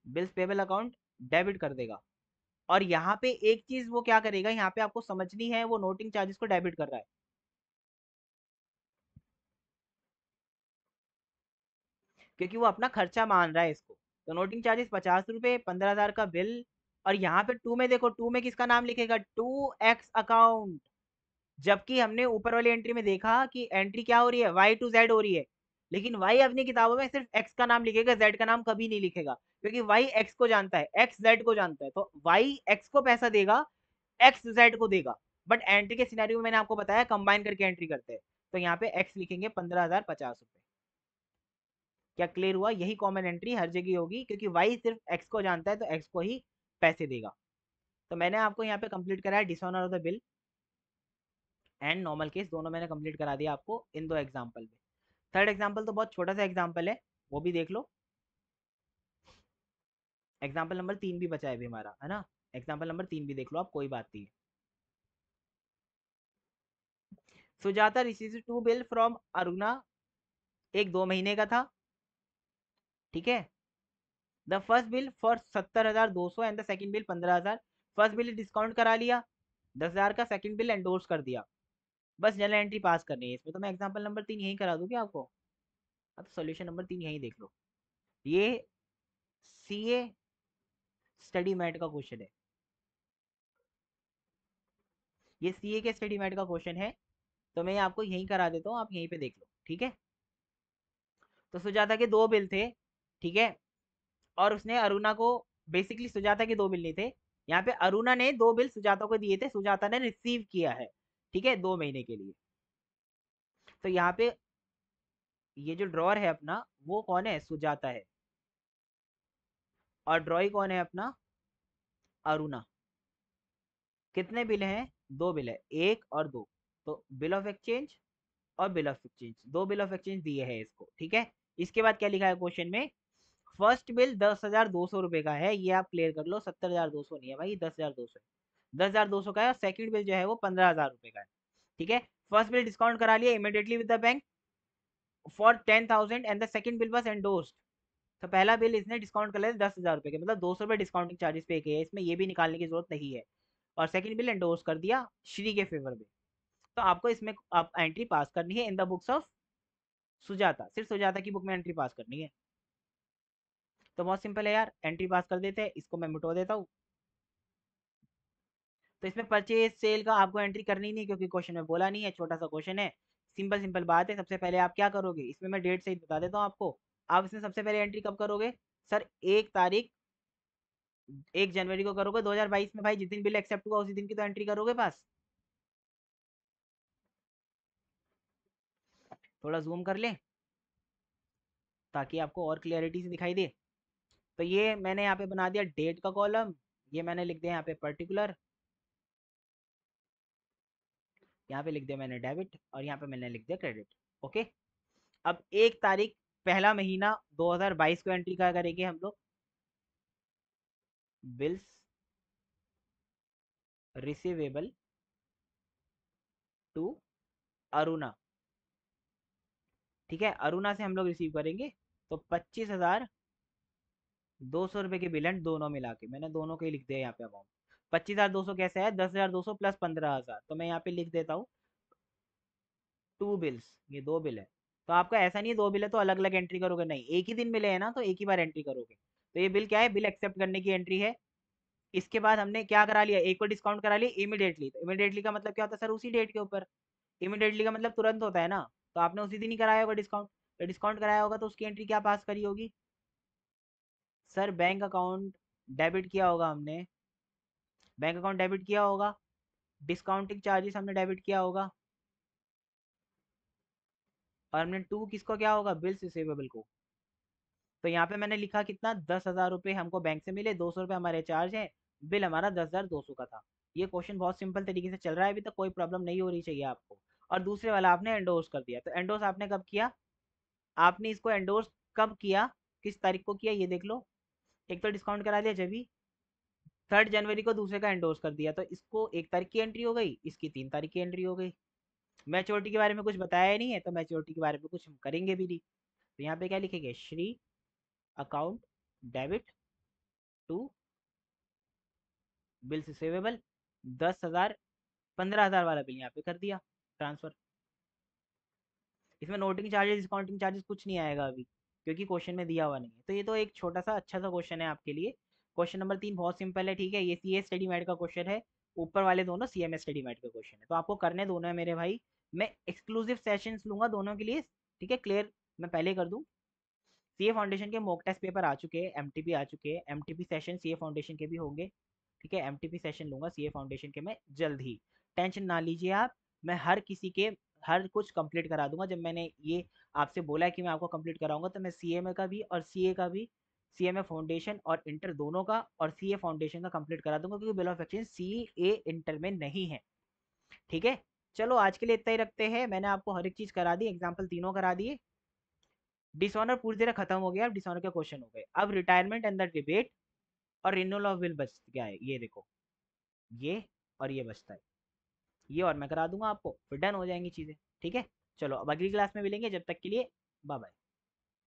बिल्स पेबल अकाउंट डेबिट कर देगा। और यहाँ पे एक चीज वो क्या करेगा, यहाँ पे आपको समझनी है, वो नोटिंग चार्जेस को डेबिट कर रहा है, क्योंकि वो अपना खर्चा मान रहा है इसको। तो नोटिंग चार्जेस 50 रुपए, 15,000 का बिल। और यहाँ पे टू में देखो, टू में किसका नाम लिखेगा, टू एक्स अकाउंट। जबकि हमने ऊपर वाली एंट्री में देखा कि एंट्री क्या हो रही है, वाई टू जेड हो रही है, लेकिन वाई अपनी किताबों में सिर्फ एक्स का नाम लिखेगा, जेड का नाम कभी नहीं लिखेगा, क्योंकि वाई एक्स को जानता है, एक्स जेड को जानता है, तो वाई एक्स को पैसा देगा, एक्स जेड को देगा। बट एंट्री के सिनेरियो में मैंने आपको बताया कंबाइन करके एंट्री करते हैं, तो यहाँ पे एक्स लिखेंगे 15,050 रुपए। क्या क्लियर हुआ, यही कॉमन एंट्री हर जगह होगी, क्योंकि वाई सिर्फ एक्स को जानता है, तो एक्स को ही पैसे देगा। तो मैंने आपको यहाँ पे कंप्लीट कराया dishonour of the bill and normal case, दोनों मैंने कंप्लीट करा दिया आपको इन दो एग्जाम्पल में। थर्ड एग्जाम्पल तो बहुत छोटा सा एग्जाम्पल है, वो भी देख लो। एग्जाम्पल नंबर 3 भी बचा है अभी हमारा, है ना। एग्जाम्पल नंबर 3 भी देख लो आप, कोई बात नहीं। Sujata receive two bill from Aruna, एक 2 महीने का था, ठीक है। The first bill for 70,200 and the second bill 15,000। First bill discount करा लिया 10,000 का, सेकंड बिल एंडोर्स कर दिया। बस जनरल एंट्री पास करनी है इसमें, तो मैं एग्जाम्पल नंबर 3 यही करा दूंगी आपको। अब सोल्यूशन नंबर 3 यही देख लो, ये सीए स्टडी मैट का क्वेश्चन है, ये सीए के स्टडी मैट का क्वेश्चन है। तो मैं आपको यही करा देता हूँ, आप यहीं पे देख लो, ठीक है। तो सुजाता के 2 बिल थे, ठीक है। और उसने अरुणा को, बेसिकली सुजाता के 2 बिल नहीं थे, यहाँ पे अरुणा ने 2 बिल सुजाता को दिए थे, सुजाता ने रिसीव किया है, ठीक है, 2 महीने के लिए। तो यहाँ पे ये जो ड्रॉर है अपना, वो कौन है, सुजाता है। और ड्रॉई कौन है अपना, अरुणा। कितने बिल हैं, 2 बिल है, 1 और 2। तो बिल ऑफ एक्सचेंज और bill of exchange, 2 bill of exchange दिए हैं इसको, ठीक है। इसके बाद क्या लिखा है क्वेश्चन में, फर्स्ट बिल 10,200 रुपए का है, ये आप क्लियर कर लो, 70,200 नहीं है भाई, 10,200 है, 10,200 का है। और सेकंड बिल जो है वो 15,000 रुपए का है, ठीक है। फर्स्ट बिल डिस्काउंट करा लिया immediately with the bank for 10,000 and the second bill was endorsed. तो पहला बिल इसने डिस्काउंट कर लिया 10,000 रुपए के, मतलब 200 रुपए डिस्काउंटिंग चार्जेस पे किए हैं इसमें, ये भी निकालने की जरूरत नहीं है। और सेकंड बिल एंडोर्स कर दिया श्री के फेवर में। तो आपको इसमें आप एंट्री पास करनी है इन द बुक्स ऑफ सुजाता, सिर्फ सुजाता की बुक में एंट्री पास करनी है। तो बहुत सिंपल है यार, एंट्री पास कर देते हैं, इसको मैं मिटो देता हूँ। तो इसमें परचेज सेल का आपको एंट्री करनी नहीं, क्योंकि क्वेश्चन में बोला नहीं है, छोटा सा क्वेश्चन है। सिंपल सिंपल बात है, सबसे पहले आप क्या करोगे, इसमें मैं डेट सही बता देता हूँ आपको। आप इसमें सबसे पहले एंट्री कब करोगे, सर 1 तारीख, 1 जनवरी को करोगे 2022 में, भाई जिस दिन बिल एक्सेप्ट हुआ उसी दिन की तो एंट्री करोगे पास। थोड़ा जूम कर ले ताकि आपको और क्लियरिटी से दिखाई दे। तो ये मैंने यहाँ पे बना दिया डेट का कॉलम, ये मैंने लिख दिया यहाँ पे पर्टिकुलर, यहाँ पे लिख दिया मैंने डेबिट, और यहाँ पे मैंने लिख दिया क्रेडिट। ओके। अब 1 तारीख, पहला महीना 2022 को एंट्री क्या करेंगे हम लोग, बिल्स रिसीवेबल टू अरुणा, ठीक है। अरुणा से हम लोग रिसीव करेंगे, तो 25,200 रुपए के बिल हैं दोनों मिला के, मैंने दोनों के ही लिख दिया यहाँ पे अमाउंट। 25,200 कैसे है, 10,200 प्लस 15,000, तो मैं यहाँ पे लिख देता हूँ 2 बिल्स, ये 2 बिल है। तो आपका ऐसा नहीं है 2 बिल है तो अलग अलग एंट्री करोगे, नहीं, एक ही दिन मिले हैं ना, तो एक ही बार एंट्री करोगे। तो ये बिल क्या है, बिल एक्सेप्ट करने की एंट्री है। इसके बाद हमने क्या करा लिया, एक को डिस्काउंट करा लिया इमीडिएटली, तो इमीडिएटली का मतलब क्या होता है सर, उसी डेट के ऊपर। इमीडिएटली का मतलब तुरंत होता है ना, तो आपने उसी दिन ही कराया होगा डिस्काउंट। तो डिस्काउंट कराया होगा तो उसकी एंट्री क्या पास करी होगी, सर बैंक अकाउंट डेबिट किया होगा हमने, बैंक अकाउंट डेबिट किया होगा, डिस्काउंटिंग चार्जेस हमने डेबिट किया होगा, और हमने टू किसको क्या होगा, बिल्स रिसीवेबल को। तो यहाँ पे मैंने लिखा कितना, 10,000 रुपये हमको बैंक से मिले, 200 रुपये हमारे चार्ज है, बिल हमारा 10,200 का था। ये क्वेश्चन बहुत सिंपल तरीके से चल रहा है अभी तक, कोई प्रॉब्लम नहीं हो रही चाहिए आपको। और दूसरे वाला आपने एंडोर्स कर दिया, तो एंडोर्स आपने कब किया, आपने इसको एंडोर्स कब किया, किस तारीख को किया, ये देख लो। एक तो डिस्काउंट करा दिया जब भी 3 जनवरी को दूसरे का एंडोर्स कर दिया, तो इसको 1 तारीख की एंट्री हो गई, इसकी 3 तारीख की एंट्री हो गई। मैच्योरिटी के बारे में कुछ बताया ही नहीं है, तो मैच्योरिटी के बारे में कुछ हम करेंगे भी नहीं। तो यहाँ पे क्या लिखेंगे, Shri account debit to bills receivable, 10,000, 15,000 वाला बिल यहाँ पे कर दिया ट्रांसफर। इसमें नोटिंग चार्जेस डिस्काउंटिंग चार्जेस कुछ नहीं आएगा अभी, क्योंकि क्वेश्चन में दिया हुआ नहीं है। तो ये तो एक छोटा सा अच्छा सा क्वेश्चन है आपके लिए। क्वेश्चन नंबर 3 बहुत सिंपल है, ठीक है, ये सी ए स्टडी मैट का क्वेश्चन है। ऊपर वाले दोनों C M S study mat का क्वेश्चन है, तो आपको करने दोनों है मेरे भाई। मैं एक्सक्लूसिव सेशंस लूंगा दोनों के लिए, ठीक है, क्लियर मैं पहले कर दूं। सीए फाउंडेशन के मॉक टेस्ट पेपर आ चुके हैं, एमटीपी आ चुके हैं, एमटीपी सेशन सीए फाउंडेशन के भी होंगे, ठीक है। एमटीपी सेशन लूंगा सीए फाउंडेशन के मैं जल्द ही, टेंशन ना लीजिए आप। मैं हर किसी के हर कुछ कंप्लीट करा दूंगा। जब मैंने ये आपसे बोला है कि मैं आपको कंप्लीट कराऊंगा, तो मैं सीएमए का भी और सीए का भी, सीएमए फाउंडेशन और इंटर दोनों का, और सीए फाउंडेशन का कंप्लीट करा दूंगा, क्योंकि bill of exchange CA inter में नहीं है, ठीक है। चलो आज के लिए इतना ही रखते हैं, मैंने आपको हर एक चीज करा दी, एग्जाम्पल तीनों करा दिए। डिसऑनर पूरी तरह खत्म हो गया, अब डिसऑनर के क्वेश्चन हो गए। अब रिटायरमेंट एंड द डिबेट, और रिन्यूअल ऑफ बिल बच क्या है, ये देखो, ये और ये बचता है, ये और मैं करा दूंगा आपको, फिर डन हो जाएंगी चीजें। ठीक है, चलो अब अगली क्लास में मिलेंगे, जब तक के लिए बाय बाय।